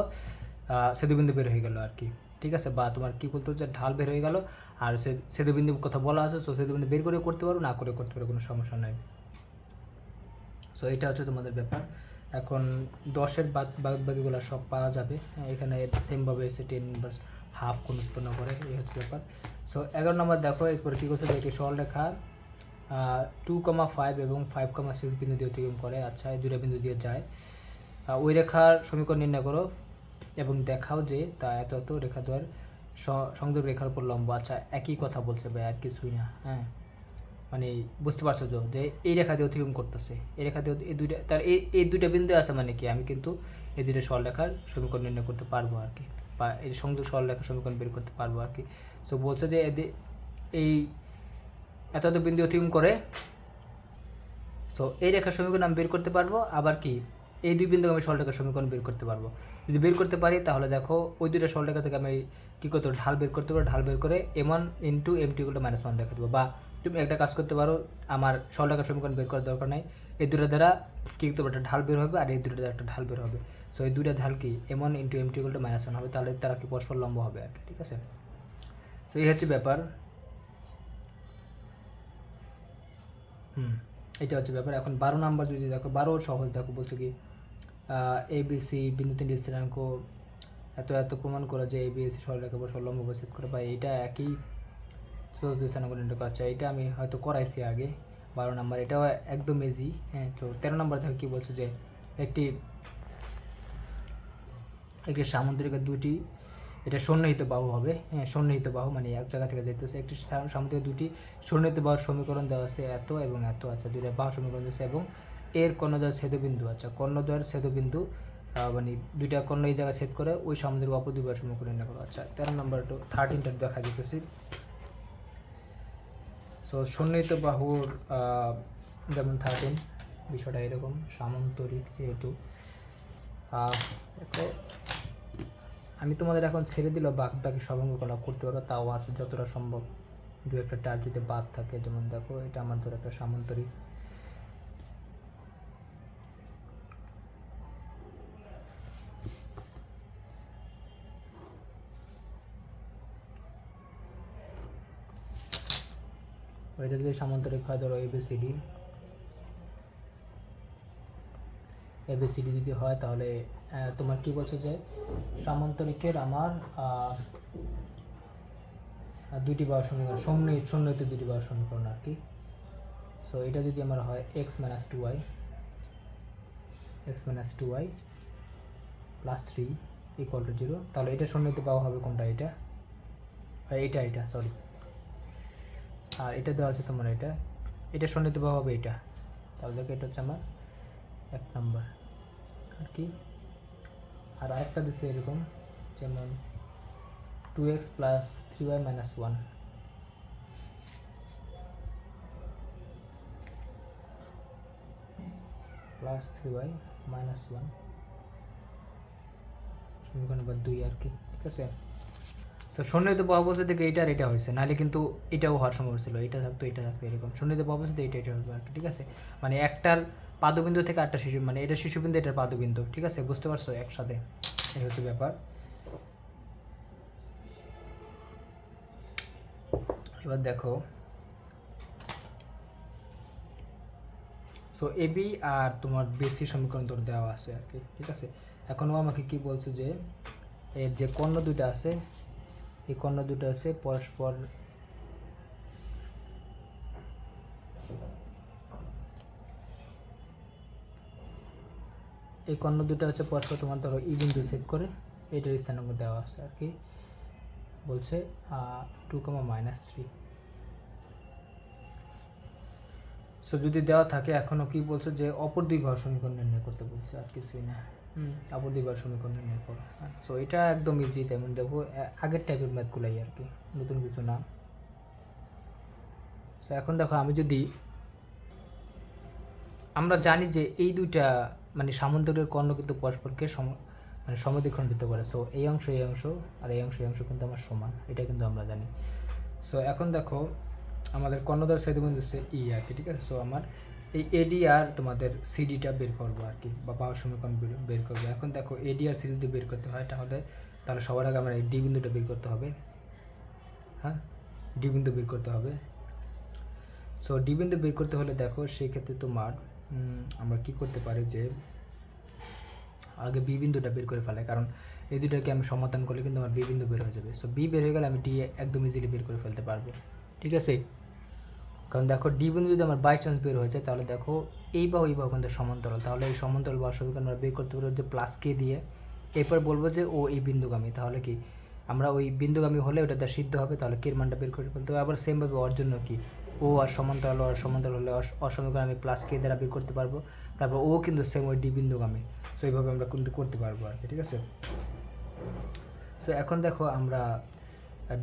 ছেদবিন্দু বের হয়ে গেল আর কি। ঠিক আছে, বা তোমার কি বলতে হচ্ছে, ঢাল বের হয়ে গেল আর ছেদবিন্দু কথা বলা আছে, সো ছেদবিন্দু বের করে করতে পারো, না করে করতে পারো, কোনো সমস্যা নাই। সো এটা হচ্ছে তোমাদের ব্যাপার। এখন 10-এর বাকিগুলো সব পাওয়া যাবে। এখানে সেমভাবে এসে 10 ইনভার্স হাফ কোণ উৎপন্ন করে, এই হচ্ছে ব্যাপার। সো 11 নম্বর দেখো, এরপরে কী করতে হবে, একটি সরলরেখা 2,5 এবং 5,6 বিন্দু দিয়ে অতিক্রম করে। আচ্ছা, এই দুটো বিন্দু দিয়ে যায়, ওই রেখার সমীকরণ নির্ণয় করো এবং দেখাও যে তা এত এত রেখাদ্বয়ের সংযোগ রেখার উপর লম্ব। আচ্ছা, একই কথা বলছে ভাই, আর কিছুই না। হ্যাঁ, মানে বুঝতে পারছো যে এই রেখা দিয়ে অতিক্রম করতেছে, এই রেখা দিয়ে এই দুইটা, তার এই দুইটা বিন্দু আছে, মানে কি আমি কিন্তু এই দুইটা সরলরেখার সমীকরণ নির্ণয় করতে পারবো আর কি, বা এই সংযোগ সরলরেখার সমীকরণ বের করতে পারবো আর কি। সো বলছে যে এই এত এত বিন্দু অতিক্রম করে, সো এই রেখার সমীকরণ আমি বের করতে পারবো, আবার কি এই দুই বিন্দু আমি সরলরেখার সমীকরণ বের করতে পারবো। যদি বের করতে পারি তাহলে দেখো ওই দুইটা সরলরেখা থেকে আমি কী করতে পারবো, ঢাল বের করতে পারবো, ঢাল বের করে m1 × m2 = -1 দেখা দেবো। বা তুমি একটা কাজ করতে পারো, আমার সরলরেখার সমীকরণ বের করার দরকার নাই, এই দুটো দ্বারা কী করতে পারো, একটা ঢাল বের হবে আর এই দুটো দ্বারা একটা ঢাল বের হবে। সো এই দুইটা ঢাল কি m1 × m2 = -1 হবে, তাহলে তারা কি পরস্পর লম্ব হবে আর কি। ঠিক আছে, সো এই হচ্ছে ব্যাপার। এটা হচ্ছে ব্যাপার। এখন 12 নাম্বার যদি দেখো, 12 সহজ। দেখো বলছে কি ABC বিন্দু 3 স্থিরাঙ্ক এত এত প্রমাণ করে যে ABC সরলরেখা বা সরলম্ব ছেদ করে, বা এটা একই চতুর্থ স্থানাঙ্ক নির্ণয় করা। আচ্ছা, এটা আমি হয়তো করাইছি আগে 12 নাম্বার, এটাও একদম ইজি। হ্যাঁ, তো 13 নাম্বার দেখো কি বলছে যে একটি সামুদ্রিকের দুটি, এটা সন্নিহিত বাহু হবে। হ্যাঁ, সন্নিহিত বাহু মানে এক জায়গা থেকে যাইতেছে, একটি সামুদ্রিক দুটি সন্নিহিত বাহুর সমীকরণ দেওয়া আছে এত এবং এত। আচ্ছা, দুইটা বাহু সমীকরণ দিয়েছে এবং এর কর্ণদ্বয়ের ছেদবিন্দু। আচ্ছা, কর্ণদ্বয়ের ছেদবিন্দু মানে দুইটা কর্ণ এই জায়গায় ছেদ করে ওই সামুদ্রিক অপর দুই বাহুর সমীকরণ নির্ণয় করো। আচ্ছা, 13 নম্বর টু 13টা দেখা দিতেছি। সো সন্নিহিত বাহুর যেমন 13 বিষয়টা এরকম, সামান্তরিক যেহেতু আমি তোমাদের এখন ছেড়ে দিলেও বাকি সব অঙ্কগুলো করতে পারো, তাও আর যতটা সম্ভব দু একটা টার যদি বাদ থাকে। যেমন দেখো এটা আমার ধরো একটা সামান্তরিক, ওইটা যদি সামান্তরিক হয় ধরো এবিসিডি যদি হয় তাহলে তোমার কি বলছো যে সামান্তরিকের আমার দুইটি বাহু সমীকরণ, সন্নিহিত দুইটি বাহু সমীকরণ আর কি। সো এটা যদি আমার হয় x - 2y plus 3 equal to 0, তাহলে এটা সন্নিহিত বাহু হবে কোনটা? এটা সরি, আর এটা দেওয়া আছে তোমার এটা সন্নিহিত বাহু হবে এটা। তাহলে দেখো এটা হচ্ছে আমার 1 নম্বর আর কি। আর আরেকটা দিচ্ছে এরকম, যেমন 2x plus 3y minus 1 plus 3y minus 1 সমীকরণ নম্বর 2 আর কি। ঠিক আছে, সো সন্নিহিত বাহু বলতে থেকে এটা আর এটা হয়েছে, নাহলে কিন্তু এটাও হওয়ার সম্ভব ছিল, এটা থাকতো এরকম। সন্নিহিত বাহু বলতে এটা হবে আর কি। ঠিক আছে, মানে একটার পাদবিন্দু থেকে আটটা শিশু, মানে এটা শিশুবিন্দু, এটার পাদবিন্দু। ঠিক আছে, বুঝতে পারছো একসাথে? এই হচ্ছে ব্যাপার। এবার দেখো, সো এবি আর তোমার বেসি সমীকরণ তোর দেওয়া আছে আর কি। ঠিক আছে, এখনও আমাকে কি বলছে যে এর যে কর্ণ দুইটা আছে, এই কর্ণ দুটো আছে পরস্পর এই কর্ণ দুটো হচ্ছে পরস্পর তোমার ধরো ই বিন্দু সেট করে এটার স্থানাঙ্ক দেওয়া আছে আর কি। বলছে 2, -3। সো যদি দেওয়া থাকে, এখনও কি বলছে যে অপর দুই বাহু সমীকরণ নির্ণয় করতে বলছে, আর কিছুই না। অপর দুই বাহু সমীকরণ নির্ণয় করো। সো এটা একদম ইজি, তেমন দেখো আগের টাইপের ম্যাথগুলাই আর কি, নতুন কিছু না। সো এখন দেখো, আমরা জানি যে এই দুইটা মানে সামান্তরিকের কর্ণ কিন্তু পরস্পরকে মানে সমদ্বিখণ্ডিত করে। সো এই অংশ আর এই অংশ কিন্তু আমার সমান, এটা কিন্তু আমরা জানি। সো এখন দেখো, আমাদের কর্ণদ্বয় ছেদবিন্দু হচ্ছে ই আর কি। ঠিক আছে, সো আমার এই এডি আর তোমাদের সিডিটা বের করবো আর কি, বা বাহু সমীকরণ বের করবো। এখন দেখো এডি আর সিডি যদি বের করতে হয়, তাহলে সবার আগে আমার এই ডি বিন্দুটা বের করতে হবে। হ্যাঁ, ডি বিন্দু বের করতে হবে। সো ডি বিন্দু বের করতে হলে দেখো, সেই ক্ষেত্রে তোমার আমরা কি করতে পারি যে আগে বি বিন্দুটা বের করে ফেলে, কারণ এই দুটাকে আমি সমাধান করলে কিন্তু আমার বি বিন্দু বের হয়ে যাবে। সো বি বের হয়ে গেলে আমি ডি একদম ইজিলি বের করে ফেলতে পারবো। ঠিক আছে, কারণ দেখো ডি বিন্দু যদি আমার বাই চান্স বের হয়ে যায়, তাহলে দেখো এই বাহু কিন্তু সমান্তরাল, তাহলে এই সমান্তরাল বাহু সমীকরণ আমরা বের করতে পারবো যে প্লাস কে দিয়ে। এরপর বলবো যে ও এই বিন্দুগামী, তাহলে কি আমরা ওই বিন্দুগামী হলে ওটা দিয়ে সিদ্ধ হবে, তাহলে কের মানটা বের করে ফেলতে হবে। আবার সেমভাবে ওর জন্য কি, ও আর সমান্তরাল হলে অসমীকরণ আমি প্লাস কে দ্বারা বের করতে পারবো। তারপর ও কিন্তু সেম ওই ডি বিন্দুগামী। সো এইভাবে আমরা কিন্তু করতে পারবো আর কি। ঠিক আছে, সো এখন দেখো আমরা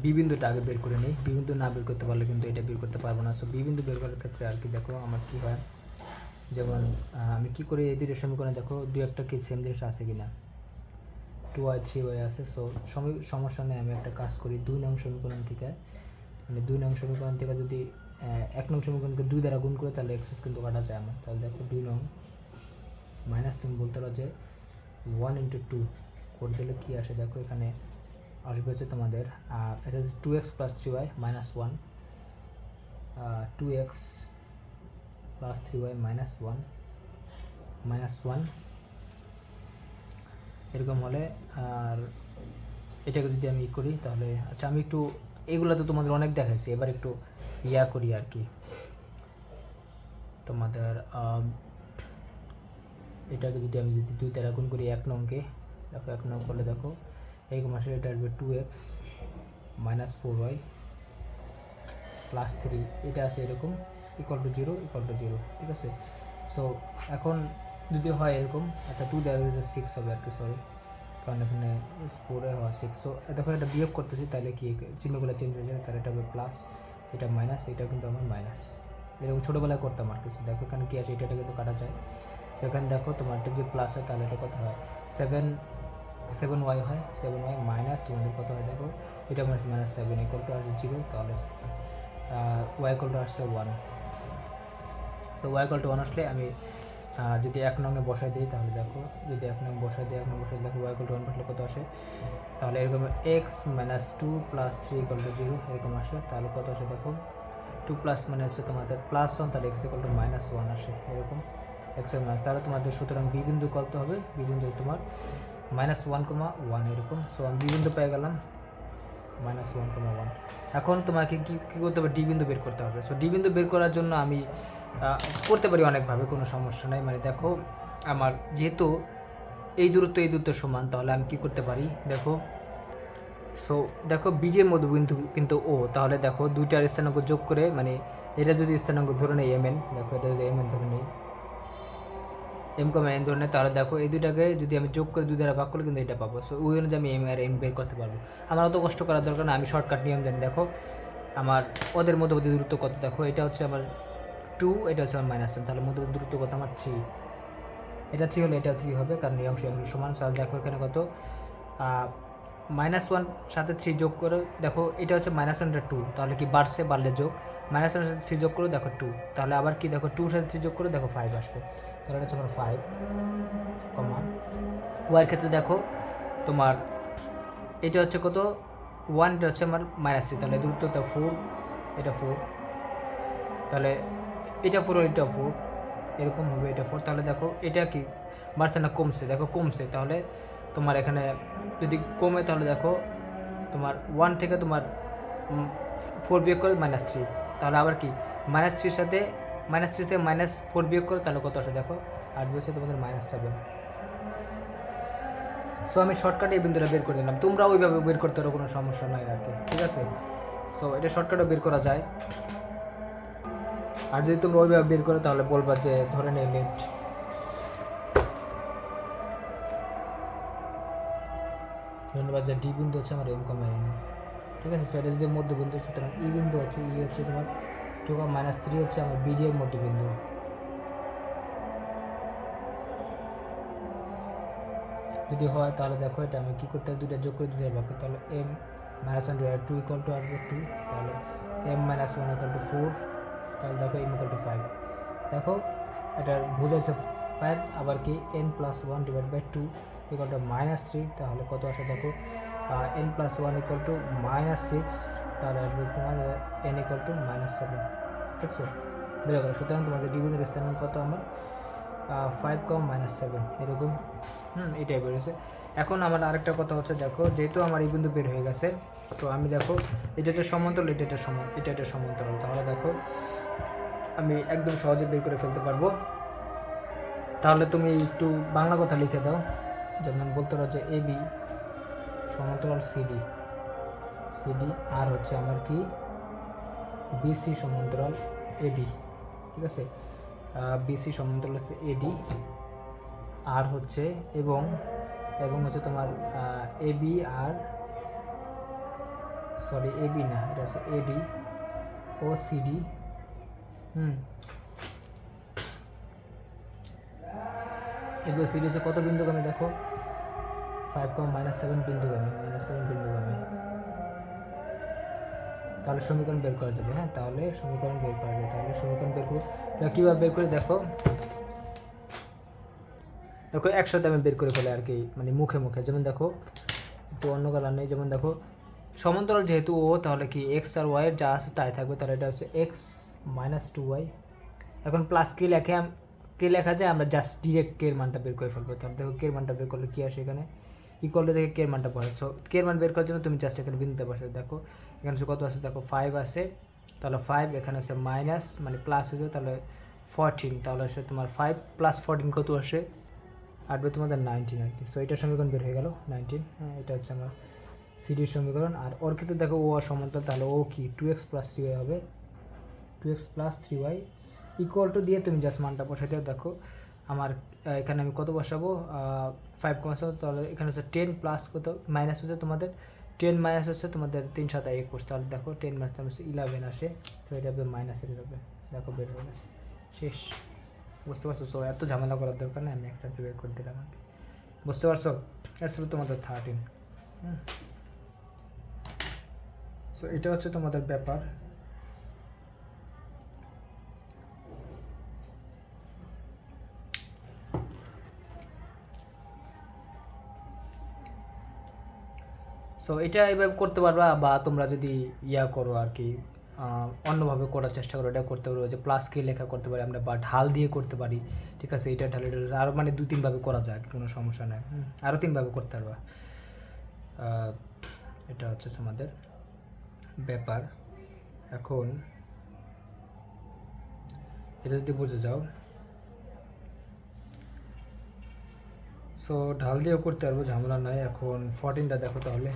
বি বিন্দুটা আগে বের করে নিই। বি বিন্দু না বের করতে পারলে কিন্তু এটা বের করতে পারবো না। সো বি বিন্দু বের করার ক্ষেত্রে আর কি দেখো আমার কি হয়, যেমন আমি কি করি, এই দুটো সমীকরণে দেখো দুই একটা কি সেম জিনিস আছে কিনা, 2y 3y আছে। সো সমস্যা নেই, আমি একটা কাজ করি, 2 নং সমীকরণ থেকে, মানে 2 নং সমীকরণ থেকে যদি 1 নং সমীকরণকে 2 দ্বারা গুণ করে, তাহলে এক্সেস কিন্তু কাটা যায় আমার। তাহলে দেখো 2 নং মাইনাস, তুমি বলতে পারো যে 1 × 2 করে দিলে কি আসে, দেখো এখানে আসবে হচ্ছে তোমাদের এটা হচ্ছে 2x + 3y - 1, 2x + 3y - 1 এরকম হলে। আর এটাকে যদি আমি করি, তাহলে আচ্ছা আমি একটু এগুলো তো তোমাদের অনেক দেখাইছি, এবার একটু করি আর কি তোমাদের। এটাকে যদি আমি 2 দ্বারা গুণ করি 1 নংকে, দেখো 1 নং করলে দেখো এরকম আসলে এটা আসবে 2x - 4y + 3, এটা আছে এরকম = 0 ঠিক আছে। সো এখন যদি হয় এরকম, আচ্ছা 2 দ্বারা 6 হবে আর কি, সরি, কারণ এখানে 4 হওয়া 6। সো দেখো এটা বিয়োগ করতেছি, তাহলে কি চিহ্নগুলো চেঞ্জ হয়ে যাবে, তাহলে এটা হবে প্লাস, এটা মাইনাস, এটা কিন্তু আমার মাইনাস। এরকম ছোটোবেলায় করতাম আর কিছু। দেখো এখানে কী আছে, এটা কিন্তু কাটা যায়। সেখানে দেখো তোমার যদি প্লাস হয় তাহলে এটা কত হয়, 7y হয়, 7y মাইনাস তোমাদের কত হয় দেখো, এটা মাইনাস 7 ইকুয়াল টু আসবে 0, তাহলে y ইকুয়াল টু আসছে 1। সো y ইকুয়াল টু 1 আসলে আমি যদি 1 নঙে বসাই দিই তাহলে দেখো, যদি 1 নং বসাই দিই, 1 নং বসাই দেখো y ইকুয়াল টু 1 বসলে কত আসে, তাহলে এরকম x minus 2 plus 3 equal to 0 এরকম আসে। তাহলে কত আসে দেখো, 2 প্লাস মানে হচ্ছে তোমাদের প্লাস 1, তাহলে x ইকুয়াল টু মাইনাস 1 আসে এরকম, x এর মাইনাস। তাহলে তোমাদের সুতরাং বি বিন্দু কত হবে, বি বিন্দু তোমার -1,1 এরকম। সো আমি বি বিন্দু পেয়ে গেলাম -1,1। এখন তোমাকে কী করতে হবে, ডি বিন্দু বের করতে হবে। সো ডি বিন্দু বের করার জন্য আমি করতে পারি অনেকভাবে, কোনো সমস্যা নেই। মানে দেখো আমার যেহেতু এই দূরত্ব সমান, তাহলে আমি কি করতে পারি দেখো, সো দেখো বিজের মধ্যবিন্দু কিন্তু ও, তাহলে দেখো দুইটার স্থানাঙ্ক যোগ করে, মানে এটা যদি স্থানাঙ্ক ধরে নেই mn, দেখো এটা যদি mn ধরে নেই, m, n ধরে নেই, তাহলে দেখো এই দুইটাকে যদি আমি যোগ করে 2 দ্বারা ভাগ করলে কিন্তু এটা পাবো। সো ওই অনুযায়ী আমি m আর n বের করতে পারবো। আমার অত কষ্ট করার দরকার না, আমি শর্টকাট নিয়ম জানি। দেখো আমার ওদের মধ্যবর্তী দূরত্ব কত, দেখো এটা হচ্ছে আমার 2, এটা হচ্ছে আমার -1, তাহলে মধ্যবর্তী দূরত্ব কত আমার 3, এটা 3 হলে এটা 3 হবে, কারণ এই অংশ সমান। তাহলে দেখো এখানে কত, -1 সাথে 3 যোগ করে দেখো, এটা হচ্ছে -1, এটা 2, তাহলে কি বাড়ছে, বাড়লে যোগ, -1 সাথে 3 যোগ করে দেখো 2, তাহলে আবার কি দেখো 2 সাথে 3 যোগ করে দেখো 5 আসবে, তাহলে এটা হচ্ছে আমার 5, ওয়ার ক্ষেত্রে দেখো তোমার এটা হচ্ছে কত 1, এটা হচ্ছে আমার -3, তাহলে দূরত্বটা 4, এটা 4, তাহলে এটা 4 আর এটা 4 এরকম হবে, এটা 4, তাহলে দেখো এটা কি বাড়ছে না কমছে, দেখো কমছে। তাহলে তোমার এখানে যদি কমে তাহলে দেখো তোমার 1 থেকে তোমার 4 বিয়োগ করে -3, তাহলে আবার কি -3 সাথে -3 থেকে -4 বিয়োগ করে তাহলে কত আসে দেখো, আর বলছে তোমাদের -7। সো আমি শর্টকাটে এই বিন্দুটা বের করে দিলাম, তোমরা ওইভাবে বের করতে পারো, কোনো সমস্যা নাই আর কি, ঠিক আছে। সো এটা শর্টকাটে বের করা যায়, আর যদি তোমরা ওইভাবে বের করো তাহলে বলবা যে ধরে নেই লেফট। ধন্যবাদ, যে ডি বিন্দু হচ্ছে আমার m, n, ঠিক আছে। সো এটা যদি মধ্যবিন্দু, সুতরাং ই বিন্দু হচ্ছে, ই হচ্ছে তোমার 2, -3 হচ্ছে আমার বিডি এর মধ্যবিন্দু। যদি হয় তাহলে দেখো এটা আমি কী করতে হবে, দুইটা যোগ করে 2 দিয়ে ভাগ, তাহলে m -1 2 ইকুয়াল টু আসবে 2, তাহলে m - 1 ইকুয়াল টু 4, তাহলে দেখো m ইকুয়াল টু 5, দেখো এটা বোঝাইছে 5, আবার কি n + 1 / 2 ইকুয়াল টু -3, তাহলে কত আসে দেখো n + 1 ইকুয়াল টু -6, তাহলে আসবে তোমার n ইকুয়াল টু -7, ঠিক আছে, বের করো। সুতরাং তোমাদের ডিবিন্দুর স্থানাঙ্ক কত আমার 5, -7 এরকম, এটাই বেরোছে। এখন আমার আরেকটা কথা হচ্ছে, দেখো যেহেতু আমার এই বিন্দু বের হয়ে গেছে, সো আমি দেখো এটা একটা সমান্তরাল, এটা একটা সমান্তরাল, তাহলে দেখো আমি একদম সহজে বের করে ফেলতে পারবো। তাহলে তুমি একটু বাংলা কথা লিখে দাও, যেমন বলতে পারো যে AB সমান্তরাল সিডি, আর হচ্ছে আমার কি BC সমান্তরাল AD, ঠিক আছে, BC সমান্তরাল হচ্ছে AD, আর হচ্ছে এবং হচ্ছে তোমার AB আর সরি AB না, এটা হচ্ছে AD ও CD, এগুলো সিডি হচ্ছে কত বিন্দুগামী দেখো, 5, -7 বিন্দুগামী, তাহলে সমীকরণ বের করা যাবে। হ্যাঁ, তাহলে সমীকরণ বের করবো, কীভাবে বের করে দেখো একসাথে আমি বের করে ফেলে আর কি, মানে মুখে যেমন দেখো একটু অন্য কালার নেই, যেমন দেখো সমান্তরাল যেহেতু ও, তাহলে কি এক্স আর ওয়াই এর যা আছে তাই থাকবে, তাহলে এটা হচ্ছে x - 2y। এখন প্লাস কে লেখা যায়, আমরা জাস্ট ডিরেক্ট কে এর মানটা বের করে ফেলবো। তাহলে দেখো কে এর মানটা বের করলে কি আসে, এখানে ইকুয়াল টু থেকে কে এর মানটা পড়ে। সো কে এর মান বের করার জন্য তুমি জাস্ট এখানে বিন্দুতে বসে দেখো, এখানে কত আছে দেখো 5 আছে, তাহলে 5, এখানে আছে মাইনাস মানে প্লাস হয়েছে, তাহলে 14, তাহলে আসে তোমার 5 + 14 কত আসে, আসবে তোমাদের 19 আর কি। সো এটা সমীকরণ বের হয়ে গেল 19। হ্যাঁ, এটা হচ্ছে আমার সিডির সমীকরণ। আর ওর ক্ষেত্রে দেখো ও আর সমান্তরাল, তাহলে ও কি 2x + 3y হবে, 2x + 3y ইকুয়াল টু দিয়ে তুমি জাস্ট মানটা বসাই দাও। দেখো আমার এখানে আমি কত বসাবো, 5 বসাবো, তাহলে এখানে হচ্ছে 10 প্লাস কত মাইনাস হচ্ছে তোমাদের 10 মাইনাস হচ্ছে তোমাদের 3 × 7 = 21, তাহলে দেখো 10 - 11 আসে, তো এটা হবে -11 হবে। দেখো বের হয়ে গেছে, শেষ। বুঝতে পারছো? সো এত ঝামেলা করার দরকার নেই, আমি একটা বের করে দিলাম আর কি। বুঝতে পারছো? এটা ছিল তোমাদের 13। সো এটা হচ্ছে তোমাদের ব্যাপার। সো এটা এইভাবে করতে পারবা, বা তোমরা যদি ইয়া করো আর কি, অন্যভাবে করার চেষ্টা করো, এটা করতে পারো যে প্লাস কে লেখা করতে পারি আমরা, বা ঢাল দিয়ে করতে পারি, ঠিক আছে? এটা ঢালে আরও মানে 2-3ভাবে করা যায়, কোনো সমস্যা নেই। আরও 3ভাবে করতে পারবা। এটা হচ্ছে তোমাদের ব্যাপার। এখন এটা যদি বুঝে যাও, সো ঢাল দিয়েও করতে পারবো, ঝামেলা নয়। এখন 14টা দেখো তাহলে।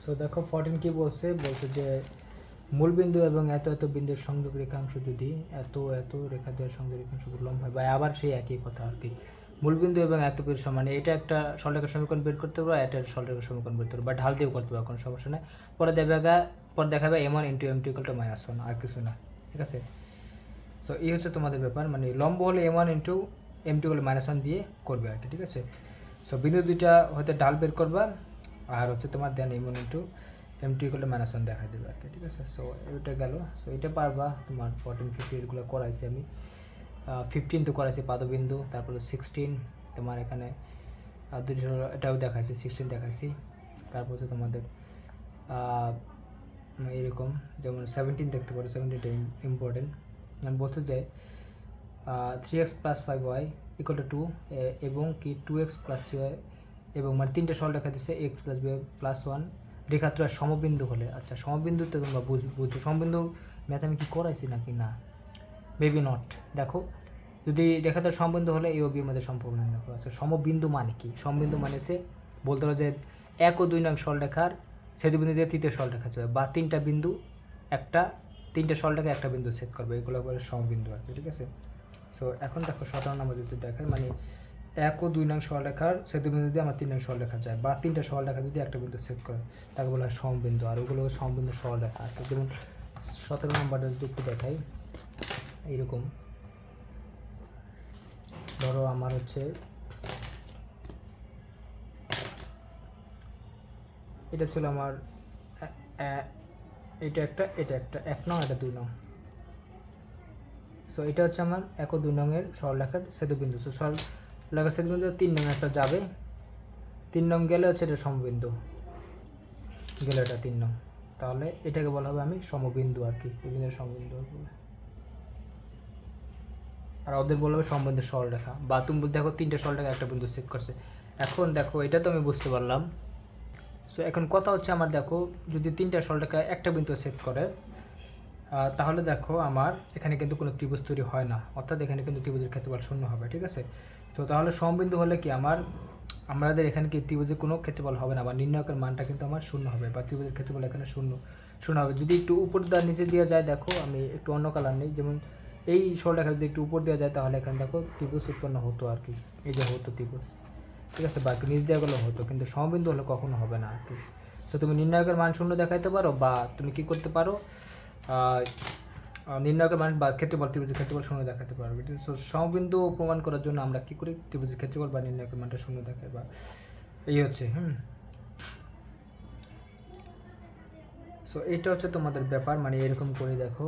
সো দেখো 14 কি বলছে, যে মূলবিন্দু এবং এত এত বিন্দুর সংযোগ রেখাংশ যদি এত এত রেখা দেওয়ার সংযোগ রেখাংশ লম্ব হয়, বা আবার সেই একই কথা আর কি। মূলবিন্দু এবং এত বিন্দু সমান, এটা একটা সরলরেখার সমীকরণ বের করতে পারবো, এটা সরলরেখার সমীকরণ বের করতে পারবো, বা ঢাল দিয়েও করতে পারবো, কোনো সমস্যা নেই। পরে দেখাবে m1 × m2 = -1, আর কিছু না, ঠিক আছে? সো এই হচ্ছে তোমাদের ব্যাপার, মানে লম্ব হলে m1 × m2 = -1 দিয়ে করবে আর কি, ঠিক আছে? সো বিন্দু দুইটা হতে ঢাল বের করবা, আর হচ্ছে তোমার দেন m1 × m2 = -1 দেখা দেবে আর কি, ঠিক আছে? সো এটা গেল। সো এটা পারবা তোমার 14, 15 এগুলো করাইছি আমি। 15 তো করাইছি পাদবিন্দু, তারপরে 16 তোমার এখানে এটাও দেখাইছি, 16 দেখাইছি। তারপর হচ্ছে তোমাদের এরকম যেমন 17 দেখতে পারো, 17টা ইম্পর্টেন্ট। আমি বলতে চাই 3x + 5y = 2, এবং কি 2x + 3y, এবং মানে তিনটে সরল রেখা দিচ্ছে x + b + 1 রেখাত্রয় সমবিন্দু হলে। আচ্ছা, সমবিন্দুতে তোমরা বুঝছো সমবিন্দু ম্যাথ আমি কি করাইছি নাকি না, মেবি নট। দেখো, যদি রেখাত্রয় সমবিন্দু হলে a ও b এর মধ্যে সম্পর্ক নির্ণয় করো। আচ্ছা, সমবিন্দু মানে কি? সমবিন্দু মানে হচ্ছে বলতে পারো যে 1 ও 2 নং সরলরেখার ছেদবিন্দু দিয়ে তৃতীয় সরলরেখা চলে, বা তিনটা সরলরেখা একটা বিন্দু ছেদ করবে, এগুলো বলে সমবিন্দু আর কি, ঠিক আছে? সো এখন দেখো 17 নম্বর যদি দেখায়, মানে 1 ও 2 নং সরলরেখার ছেদবিন্দু দিয়ে আমার 3 নং সরলরেখা যায়, বা তিনটা সরলরেখা যদি একটা বিন্দু ছেদ করে, তাকে বলা হয় সমবিন্দু। আর ওগুলো সমবিন্দু সরলরেখা আর কি। যেমন 17 নম্বরটা যদি একটু দেখাই, এইরকম ধরো আমার হচ্ছে এটা ছিল আমার এটা একটা 1 নং, এটা 2 নং। সো এটা হচ্ছে আমার 1 ও 2 নংয়ের সরলরেখার ছেদবিন্দু। সো সরলরেখার ছেদবিন্দু 3 নং একটা যাবে, 3 নং গেলে হচ্ছে এটা সমবিন্দু, গেলে এটা 3 নং, তাহলে এটাকে বলা হবে আমি সমবিন্দু আর কি, বিভিন্ন সমবিন্দু। আর ওদের বলা হবে সমবিন্দু সরলরেখা, বা তুমি দেখো তিনটে সরলরেখা একটা বিন্দু ছেদ করছে। এখন দেখো এটা তো আমি বুঝতে পারলাম। সো এখন কথা হচ্ছে আমার, দেখো যদি তিনটা সরলরেখা একটা বিন্দু ছেদ করে, তাহলে দেখো আমার এখানে কিন্তু কোনো ত্রিভুজ তৈরি হয় না, অর্থাৎ এখানে কিন্তু ত্রিভুজের ক্ষেত্রফল শূন্য হবে, ঠিক আছে? তো তাহলে সমবিন্দু হলে কি আমাদের এখানে কি ত্রিভুজের কোনো ক্ষেত্রফল হবে না, বা নির্ণায়কের মানটা কিন্তু আমার শূন্য হবে, বা ত্রিভুজের ক্ষেত্রফল এখানে শূন্য হবে। যদি একটু উপর দেওয়া নিচে দেওয়া যায়, দেখো আমি একটু অন্য কালার নেই, যেমন এই সরলরেখা যদি একটু উপর দেওয়া যায়, তাহলে এখানে দেখো ত্রিভুজ উৎপন্ন হতো আর কি, এই যে হতো ত্রিভুজ, ঠিক আছে? বা একটু নিচ দেওয়া গেলেও হতো, কিন্তু সমবিন্দু হলে কখনো হবে না আর কি। সো তুমি নির্ণায়কের মান শূন্য দেখাইতে পারো, বা তুমি কি করতে পারো, নির্ণায়কের মান বা ক্ষেত্রফল, ত্রিভুজের ক্ষেত্রফল শূন্য দেখাতে পারবে। সো সমবিন্দু প্রমাণ করার জন্য আমরা কি করি, ত্রিভুজের ক্ষেত্রফল বা নির্ণায়কের মানটা শূন্য দেখাই, বা এই হচ্ছে সো এটা হচ্ছে তোমাদের ব্যাপার, মানে এরকম করে দেখো,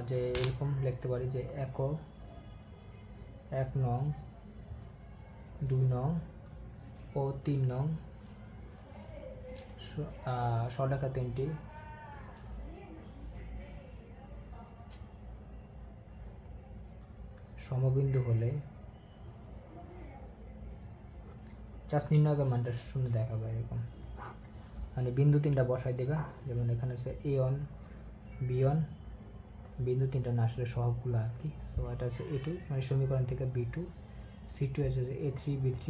যে এরকম লিখতে পারি যে 1 নং, 2 নং ও 3 নং সরলরেখা তিনটি সমবিন্দু হলে জাস্ট নির্ণায়কের মানটা শূন্য দেখাবে, এরকম মানে বিন্দু তিনটা বসাই দেবে। যেমন এখানে হচ্ছে a1 b1, বিন্দু তিনটা না আসলে সহগগুলো আর কি। সো এটা হচ্ছে a2, মানে সমীকরণ থেকে b2, c2 হচ্ছে a3 b3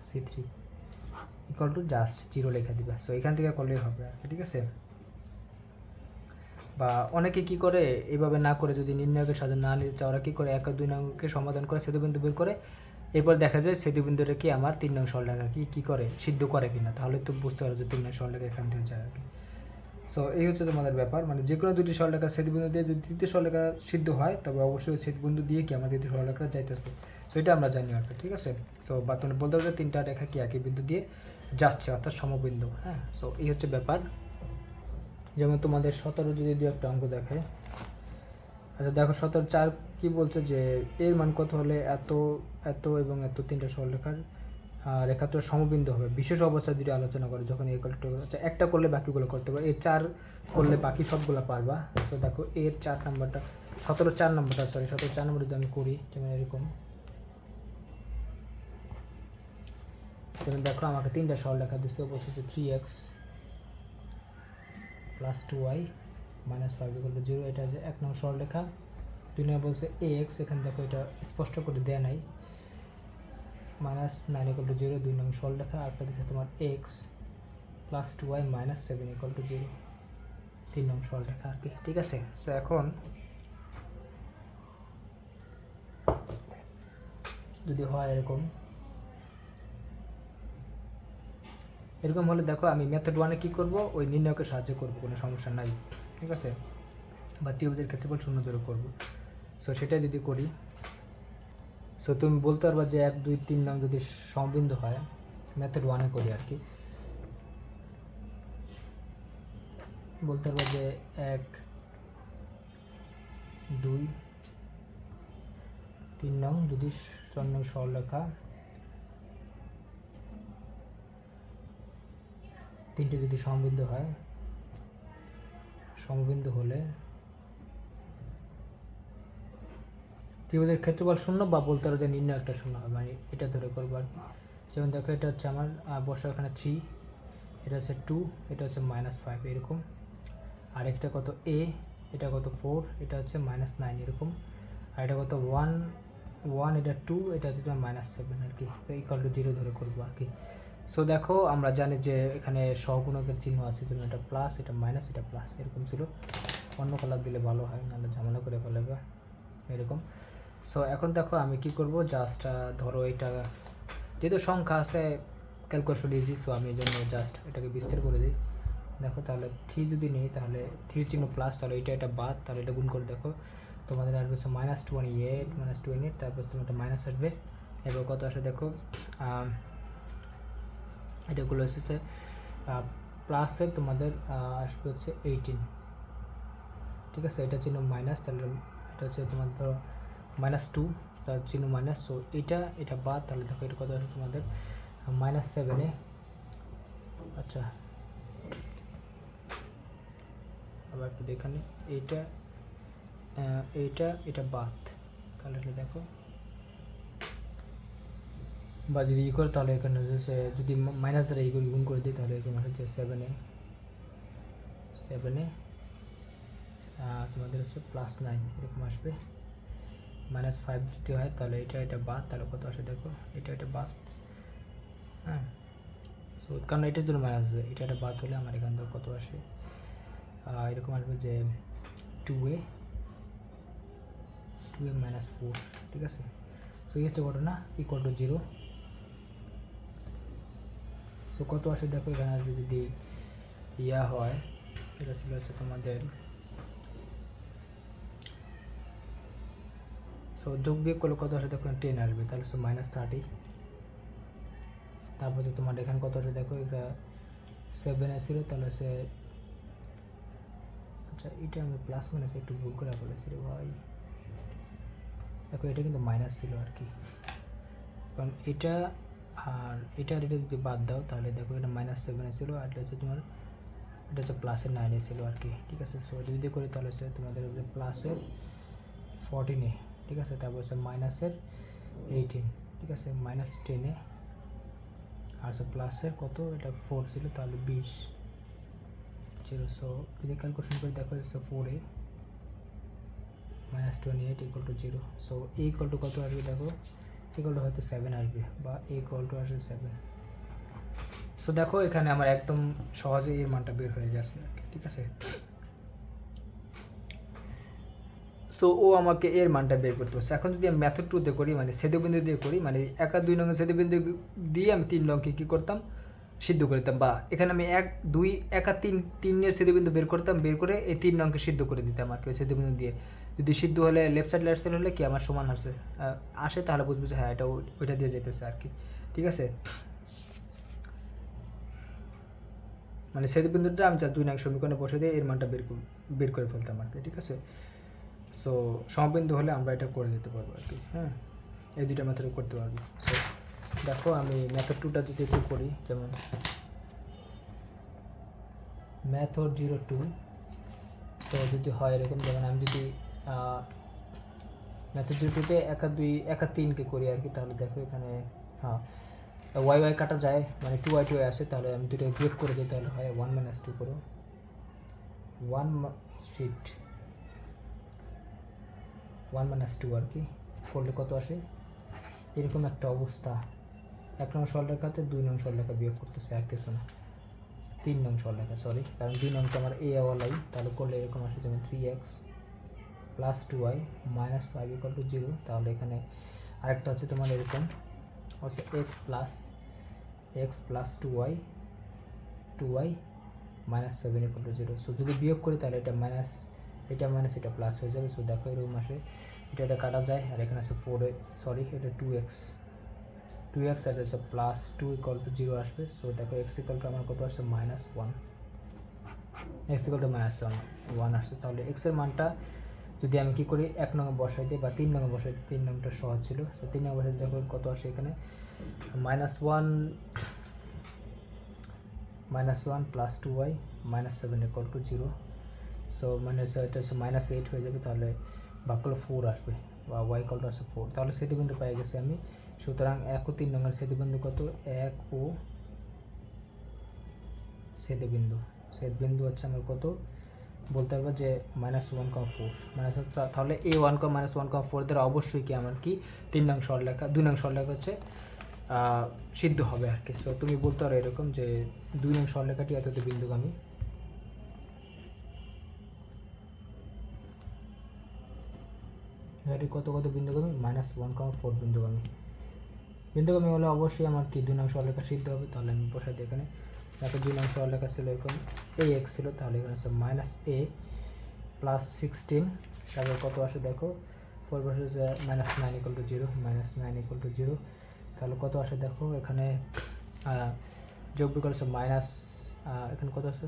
c3 equal to just 0 লেখা দিবা। সো এখান থেকে করলেই হবে আর কি, ঠিক আছে? বা অনেকে কি করে, এইভাবে না করে যদি নির্ণায়কের সাহায্য না নিতে চায়, ওরা কি করে 1 ও 2 নংকে সমাধান করে ছেদবিন্দু বের করে এরপর দেখা যায় সেতুবিন্দুটা কি আমার 3 নং সরলরেখা কি করে সিদ্ধ করে কিনা, তাহলে তো বুঝতে পারবে যে 3 নং সরলরেখা এখান থেকে যায় আর কি। সো এই হচ্ছে তোমাদের ব্যাপার, মানে যে কোনো দুটি সরলরেখার সেতুবিন্দু দিয়ে যদি তৃতীয় সরলরেখা সিদ্ধ হয় তবে অবশ্যই সেতুবিন্দু দিয়ে কি আমার তৃতীয় সরলরেখা যাইতেছে। সো এটা আমরা জানি আর কি, ঠিক আছে। তো বা তোমরা বলতে পারো যে 3টা রেখা কি একই বিন্দু দিয়ে যাচ্ছে, অর্থাৎ সমবিন্দু। হ্যাঁ, সো এই হচ্ছে ব্যাপার। যেমন তোমাদের 17 যদি দু একটা অঙ্ক দেখে, আচ্ছা দেখো 17(4) কি বলছে যে এর মান কত হলে এত এত এবং এত 3টা সরলরেখার রেখাত্র সমবিন্দু হবে, বিশেষ অবস্থা দুটি আলোচনা করে। যখন আচ্ছা একটা করলে বাকিগুলো করতে পারবে, এর 4 করলে বাকি সবগুলো পারবা। সো দেখো এর 4 নাম্বারটা 17(4) নাম্বারটা, সরি 17(4) নাম্বার যদি আমি করি, যেমন এরকম, যেমন দেখো আমাকে 3টা সরলরেখা দিচ্ছে, বলছে যে 3x + 2y - 5 = 0, এটা যে 1 নং সরলরেখা। 2 নম্বর বলছে ax, এখানে দেখো এটা স্পষ্ট করে দেয়া নাই, -9 = 0, 2 নং সরলরেখা। আর একটা দিচ্ছে তোমার x + 2y - 7 = 0, 3 নং সরলরেখা আর কি, ঠিক আছে। সো এখন যদি হয় এরকম হলে দেখো আমি মেথড 1-এ কী করবো, ওই নির্ণয়কে সাহায্য করবো, কোনো সমস্যা নাই, ঠিক আছে। বা ত্রিভুজের ক্ষেত্রফল 0 ধরে করবো। সো সেটা যদি করি, সো তুমি বলতে পারবা যে 1 2 3 নং যদি সমবিন্দু হয়, মেথড 1-এ করি আর কি, বলতে পারবা যে 1 2 3 নং যদি 4 নং সরলরেখা 3টে যদি সমবিন্দু হয়, সমবিন্দু হলে ত্রিভুজের ক্ষেত্রফল 0, বা বলতে পারো যে নির্ণয় একটা 0 হবে, মানে এটা ধরে করবো আর কি। যেমন দেখো এটা হচ্ছে আমার বসা এখানে 3, এটা হচ্ছে 2, এটা হচ্ছে -5 এরকম। আর একটা কত a, এটা কত 4, এটা হচ্ছে -9 এরকম। আর এটা কত 1 1, এটা 2, এটা হচ্ছে তোমার -7 আর কি। তো = 0 ধরে করবো আর কি। সো দেখো আমরা জানি যে এখানে সহগুণকের চিহ্ন আছে, যেমন এটা প্লাস, এটা মাইনাস, এটা প্লাস এরকম ছিল। অন্য কালার দিলে ভালো হয়, নাহলে ঝামেলা করে ফেলবে এরকম। সো এখন দেখো আমি কি করব, জাস্ট ধরো এটা যেহেতু সংখ্যা আছে ক্যালকুলেশন ইজি, সো আমি এই জন্য জাস্ট এটাকে বিস্তার করে দিই। দেখো তাহলে 3 যদি নেই, তাহলে 3 চিহ্ন প্লাস, তাহলে এটা বাদ, তাহলে এটা গুণ করে দেখো তোমাদের আসবে -28 -28, তারপর তোমার একটা মাইনাস আসবে। এবার কত আসে দেখো, এটাগুলো এসেছে প্লাসে তোমাদের আসবে হচ্ছে 18, ঠিক আছে। এটা চিহ্ন মাইনাস, তাহলে এটা হচ্ছে তোমার ধরো -2, তার চিহ্ন মাইনাস। সো এটা বাদ, তাহলে দেখো এটা কত আসে তোমাদের -7-এ। আচ্ছা আবার একটু দেখে নিই, এটা বাদ, তাহলে এটা দেখো, বা যদি ই করে তাহলে এখানে হচ্ছে যদি মাইনাস দ্বারা ই করে গুণ করে দিই, তাহলে এখানে হচ্ছে 7-এ তোমাদের হচ্ছে +9 এরকম আসবে। -5 যদি হয় তাহলে এটা বাদ, তাহলে কত আসে দেখো, এটা বাদ। হ্যাঁ, সো কারণ এটার জন্য মাইনাস হবে, এটা বাদ হলে আমার এখান থেকে কত আসে, এরকম আসবে যে 2a -4, ঠিক আছে। সো এই হচ্ছে ঘটনা, = 0। সো কত আসে দেখো, এখানে আসবে যদি ইয়া হয়, এটা ছিল হচ্ছে তোমাদের, সো যোগ বিয়োগ করলে কত আসে দেখো 10 আসবে, তাহলে সো -30। তারপর যে তোমার এখানে কত আসে দেখো, এটা 7 ছিল, তাহলে সে আচ্ছা এটা আমি প্লাস মাইনাস একটু ভুল করে বলেছি রে ভাই, দেখো এটা কিন্তু মাইনাস ছিল আর কি, কারণ এটা আর এটা যদি বাদ দাও, তাহলে দেখো এটা -7 ছিল, আর এটা হচ্ছে তোমার, এটা হচ্ছে +9 ছিল আর কি, ঠিক আছে। সো এটা যদি করি তাহলে সে তোমাদের +14, ঠিক আছে। তারপর হচ্ছে -18, ঠিক আছে, -10, আর প্লাসের কত, এটা 4 ছিল, তাহলে 20 ছিল। সো যদি ক্যালকুলেশন করে দেখো, 4a -28 = 0। সো a = কত আসবে দেখো, হয়তো 7 আসবে, বা a = আসবে 7। সো দেখো এখানে আমার একদম সহজে এর মানটা বের হয়ে যাচ্ছে আর কি, ঠিক আছে। সো ও আমাকে এর মানটা বের করতে পারছে। এখন যদি আমি মেথড টুতে করি, মানে ছেদবিন্দু দিয়ে করি, মানে 1 আর 2 নং ছেদবিন্দু দিয়ে আমি 3 নংকে কী করতাম, সিদ্ধ করে দিতাম, বা এখানে আমি 1 2 1 আর 3 এর ছেদবিন্দু বের করতাম, বের করে এই 3 নংকে সিদ্ধ করে দিতাম আর কি ওই ছেদবিন্দু দিয়ে। যদি সিদ্ধ হলে লেফট সাইড হলে কি আমার সমান আসে, তাহলে বুঝবো যে হ্যাঁ এটা ওইটা দিয়ে যেতেছে আর কি। ঠিক আছে, মানে ছেদবিন্দুটা আমি 2 নং সমীকরণে বসে দিয়ে এর মানটা বের করে ফেলতাম আর কি। ঠিক আছে, সো সমবিন্দু হলে আমরা এটা করে দিতে পারবো আর কি। হ্যাঁ, এই দুইটা মেথডে করতে পারবো। সো দেখো আমি মেথড টুটা যদি একটু করি, যেমন মেথড 02, সো যদি হয় এরকম, যেমন আমি যদি মেথড 02তে 1 আর 2 1 আর 3কে করি আর কি, তাহলে দেখো এখানে হ্যাঁ ওয়াই ওয়াই কাটা যায়, মানে 2y 2y আসে, তাহলে আমি দুটো বিয়োগ করে দিই, তাহলে হয় 1 - 2 করো 1 স্ট্রিট 1 - 2 আর কি, করলে কত আসে এরকম একটা অবস্থা। 1 নং সরলরেখাতে 2 নং সরলরেখা বিয়োগ করতেছে, আর কিছু না, 3 নং সরলরেখা, সরি, কারণ 2 নং তো আমার এ ওয়ালাই, তাহলে করলে এরকম আসে, যেমন 3x + 2y - 5 = 0। তাহলে এখানে আরেকটা হচ্ছে তোমার এরকম হচ্ছে x + 2y - 7 = 0। সো যদি বিয়োগ করি তাহলে এটা মাইনাস, এটা মাইনাস, এটা প্লাস হয়ে যাবে। সো দেখো এরকম আসে, এটা কাটা যায়, আর এখানে আছে 4, সরি এটা 2x আর হচ্ছে +2 = 0 আসবে। সো দেখো x = আমার কত আসছে, -1, x = -1 আসছে। তাহলে x এর মানটা যদি আমি কি করি 1 নং বসাই দিই বা 3 নং বসাই, 3 নংটা সহজ ছিল। সো 3 নং বসাই দেখো কত আসে এখানে, -1 + 2y - 7 = 0। সো মানে এটা হচ্ছে -8 হয়ে যাবে, তাহলে ভাগ করলে 4 আসবে, বা y = আছে 4। তাহলে ছেদবিন্দু পেয়ে গেছি আমি। সুতরাং 1 ও 3 নং ছেদবিন্দু কত, 1 ও ছেদবিন্দু হচ্ছে আমার কত, বলতে পারবো যে -1,4 তাহলে এই 1,-1,4 দ্বারা অবশ্যই কি আমার কি 3 নং সরলরেখা 2 নং সরলরেখা হচ্ছে সিদ্ধ হবে আর কি। সো তুমি বলতে পারো এরকম যে 2 নং সরলরেখাটি এত বিন্দুগামী, এটি কত বিন্দুগামী, -1,4 বিন্দুগামী হলে অবশ্যই আমার কি 2 নং সরলরেখা সিদ্ধ হবে। তাহলে আমি বসাই দিই এখানে, দেখো 2 নং সরলরেখা ছিল এরকম ax ছিল, তাহলে এখানে আছে -a + 16, তারপর কত আসে দেখো 4 + -9 = 0, -9 = 0। তাহলে কত আসে দেখো এখানে যোগ বিকল্প আছে মাইনাস, এখানে কত আসে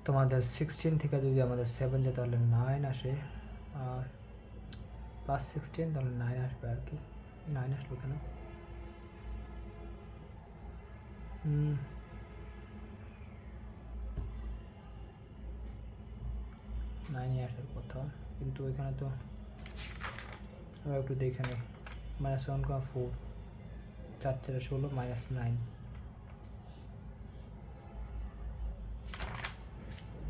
তোমাদের 16 থেকে যদি আমাদের 7 যায় তাহলে 9 আসে, আর +16 তাহলে 9 আসবে আর কি। 9 আসলো কেন, 9 আসার কথা, কিন্তু এখানে তো আমরা একটু দেখে নিই, -1,4 4 4 16 -9,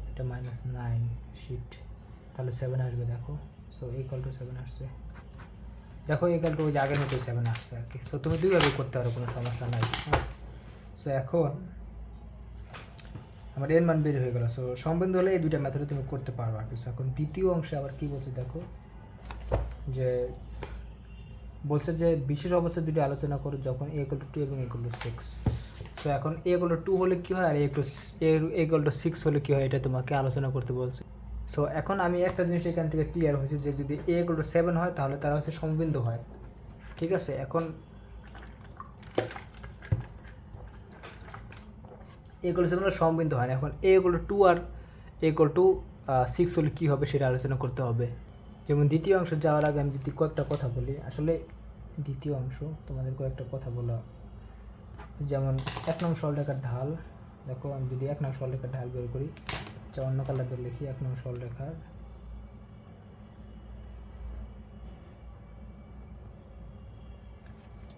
এটা -9 শিট, তাহলে 7 আসবে দেখো। সো = 7 আসছে, দেখো ওই যে আগের মতো 7 আসছে আর কি। সো তুমি দুইভাবে করতে পারো, কোনো সমস্যা নাই। সো এখন আমার এর মান বের হয়ে গেল। সো সমবিন্দু হলে এই দুইটা মেথডে তুমি করতে পারো আর কি। সো এখন দ্বিতীয় অংশে আবার কি বলছে দেখো, যে বলছে যে বিশেষ অবস্থা দুটি আলোচনা করো যখন a = 2 এবং a = 6। সো এখন a = 2 হলে কি হয় আর a = 6 হলে কি হয়, এটা তোমাকে আলোচনা করতে বলছে। সো এখন আমি একটা জিনিস এখান থেকে ক্লিয়ার হয়েছে যে যদি a = 7 হয় তাহলে তারা হচ্ছে সমবিন্দু হয়। ঠিক আছে, এখন a = 7 হলে সমবিন্দু হয় না। এখন a = 2 আর a = 6 হলে কী হবে সেটা আলোচনা করতে হবে। যেমন দ্বিতীয় অংশ যাওয়ার আগে আমি যদি কয়েকটা কথা বলি, আসলে দ্বিতীয় অংশ তোমাদের কয়েকটা কথা বলা, যেমন 1 নং সরলরেখার ঢাল, দেখো আমি যদি 1 নং সরলরেখার ঢাল বের করি, অন্য কালার দিয়ে লিখি, 1 নং সরলরেখার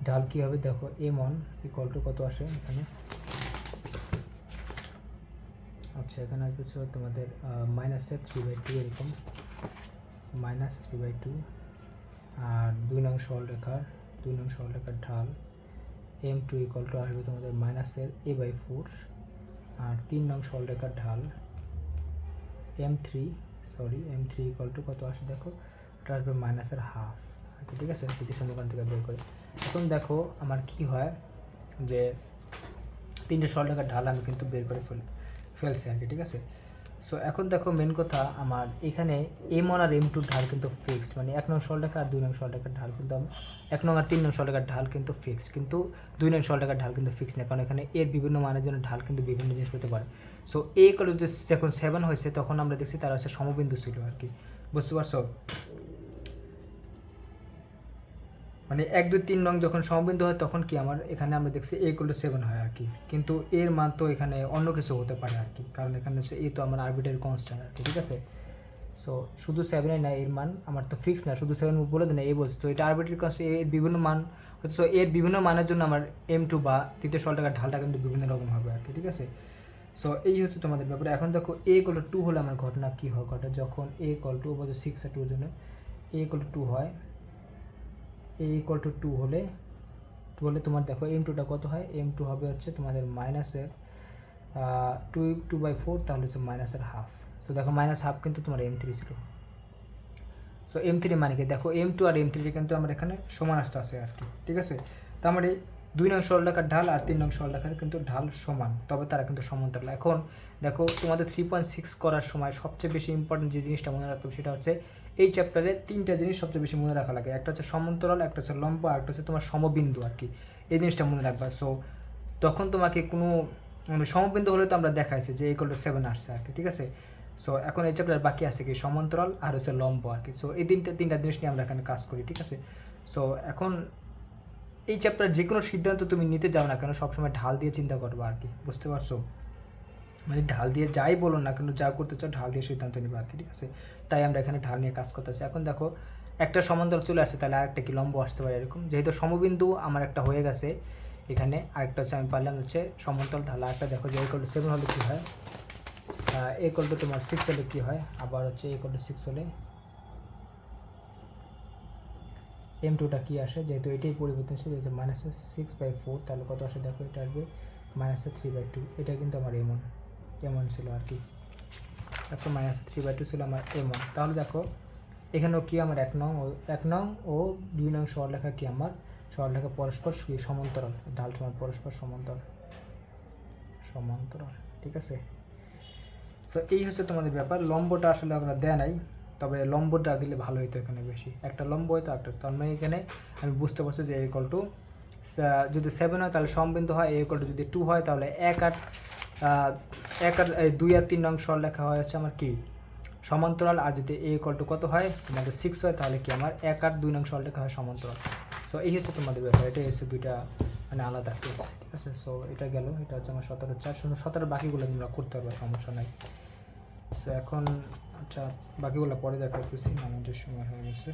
ঢাল কী হবে দেখো, m1 = কত আসে এখানে, আচ্ছা এখানে আসবে তোমাদের -3/2 এরকম, -3/2। আর 2 নং সরলরেখার ঢাল m2 = আসবে তোমাদের -a/4। আর 3 নং সরলরেখার ঢাল m3 sorry M3 equal to কত আসে দেখো, ওটা আসবে মাইনাসের হাফ। ঠিক আছে, দ্বিতীয় সমীকরণ থেকে বের করে। এখন দেখো আমার কি হয় যে তিনটে সরলরেখার ঢাল আমি কিন্তু বের করে ফেলছি আর কি। ঠিক আছে, সো এখন দেখো মেন কথা আমার এখানে M1 আর M2 ঢাল কিন্তু ফিক্সড, মানে 1 নং সরলরেখা আর 2 নং সরলরেখার ঢাল কিন্তু 1 নং আর 3 নং সরলরেখার ঢাল কিন্তু ফিক্সড, কিন্তু 2 নং সরলরেখার ঢাল কিন্তু ফিক্সড না, কারণ এখানে এর বিভিন্ন মানের জন্য ঢাল কিন্তু বিভিন্ন জিনিস হতে পারে। সো এই কলে যখন 7 হয়েছে তখন আমরা দেখছি তারা হচ্ছে সমবিন্দু ছিল আর কি, বুঝতে পারছো? মানে 1 2 3 নং যখন সমবিন্দু হয় তখন কি আমার এখানে আমরা দেখছি a = 7 হয় আর কি, কিন্তু এর মান তো এখানে অন্য কিছু হতে পারে আর কি, কারণ এখানে হচ্ছে a তো আমার আরবিট্রারি কনস্ট্যান্ট আর কি। ঠিক আছে, সো শুধু 7 না, এর মান আমার তো ফিক্স না, শুধু 7 বলে দেন এই বলছি, তো এটা আরবিট্রারি কনস্ট্যান্ট, এর বিভিন্ন মান হচ্ছে, সো এর বিভিন্ন মানের জন্য আমার M2 বা তৃতীয় সরলরেখার ঢালটা কিন্তু বিভিন্ন রকম হবে আর কি। ঠিক আছে, সো এই হচ্ছে তোমাদের ব্যাপারে। এখন দেখো a = 2 হলে আমার ঘটনা কী হয়, ঘটে যখন a = 6 আর 2 এর জন্য a = 2 হয়, a = 2 হলে তোমার দেখো M2টা কত হয়, M2 হবে হচ্ছে তোমাদের মাইনাসের 2/4, তাহলে হচ্ছে মাইনাসের হাফ। তো দেখো মাইনাস হাফ কিন্তু তোমার M3 ছিল। সো M3 মানে কি, দেখো M2 আর M3 কিন্তু আমার এখানে সমান আসতে আছে আর কি। ঠিক আছে, তার মানে 2 নং সরলরেখার ঢাল আর 3 নং সরলরেখার কিন্তু ঢাল সমান, তবে তারা কিন্তু সমান্তরাল। এখন দেখো তোমাদের 3.6 করার সময় সবচেয়ে বেশি ইম্পর্টেন্ট যে জিনিসটা মনে রাখতে হবে সেটা হচ্ছে এই চ্যাপ্টারে 3টা জিনিস সবচেয়ে বেশি মনে রাখা লাগে, একটা হচ্ছে সমান্তরাল, একটা হচ্ছে লম্ব, আর একটা হচ্ছে তোমার সমবিন্দু আর কি। এই জিনিসটা মনে রাখবা। সো তখন তোমাকে কোনো সমবিন্দু হলে তো আমরা দেখাইছি যে a = 7 আসছে আর কি। ঠিক আছে, সো এখন এই চ্যাপ্টার বাকি আছে কি সমান্তরাল আর হচ্ছে লম্ব আর কি। সো এই তিনটা জিনিস নিয়ে আমরা এখানে কাজ করি। ঠিক আছে, সো এখন এই চ্যাপ্টার যে কোনো সিদ্ধান্ত তুমি নিতে যাও না কেন সবসময় ঢাল দিয়ে চিন্তা করবা আর কি, বুঝতে পারছো? মানে ঢাল দিয়ে যাই বলো না কেন, যা করতে চাও ঢাল দিয়ে সিদ্ধান্ত নিবা আর কি। ঠিক আছে, তাই আমরা এখানে ঢাল নিয়ে কাজ করতেছি। এখন দেখো একটা সমান্তরাল চলে আসছে, তাহলে আরেকটা কি লম্ব আসতে পারে এরকম, যেহেতু সমবিন্দু আমার একটা হয়ে গেছে এখানে, আরেকটা হচ্ছে আমি পারলাম হচ্ছে সমান্তরাল ঢাল। আরেকটা দেখো যে a = 7 হলে কী হয়, a = তোমার 6 হলে কী হয়, আবার হচ্ছে a = 6 হলে M2টা কী আসে, যেহেতু এটাই পরিবর্তনশীল, যেহেতু -6/4, তাহলে কত আসে দেখো, এটা আসবে -3/2। এটা কিন্তু আমার M1 ছিল আর কি, একটা -3/2 ছিল আমার M1। তাহলে দেখো এখানেও কি আমার 1 নং ও 2 নং সরলরেখা কি আমার সরলরেখা পরস্পর সমান্তরাল, ঢাল সমান পরস্পর সমান্তরাল। ঠিক আছে, সো এই হচ্ছে তোমাদের ব্যাপার। লম্বটা আসলে আমরা দেয় নাই, তবে লম্বটা দিলে ভালো হতো এখানে বেশি, একটা লম্ব হয়তো একটা, তার মানে এখানে আমি বুঝতে পারছি যে a = যদি 7 হয় তাহলে সমবিন্দু হয়, a = যদি 2 হয় তাহলে 1 আর 2 আর 3 নং সরলরেখা হয় হচ্ছে আমার কি সমান্তরাল, আর যদি a = কত হয় তোমাদের 6 হয় তাহলে কি আমার 1 আর 2 নং সরলরেখা হয় সমান্তরাল। সো এই হচ্ছে তোমাদের ব্যাপার, এটাই হচ্ছে দুইটা মানে আলাদা কেস। ঠিক আছে, সো এটা গেল, এটা হচ্ছে আমার 17 বাকিগুলো তোমরা করতে পারবে, সমস্যা নাই। সো এখন আচ্ছা বাকিগুলো পরে দেখা করতেছি, আমাদের সময় হয়ে গেছে।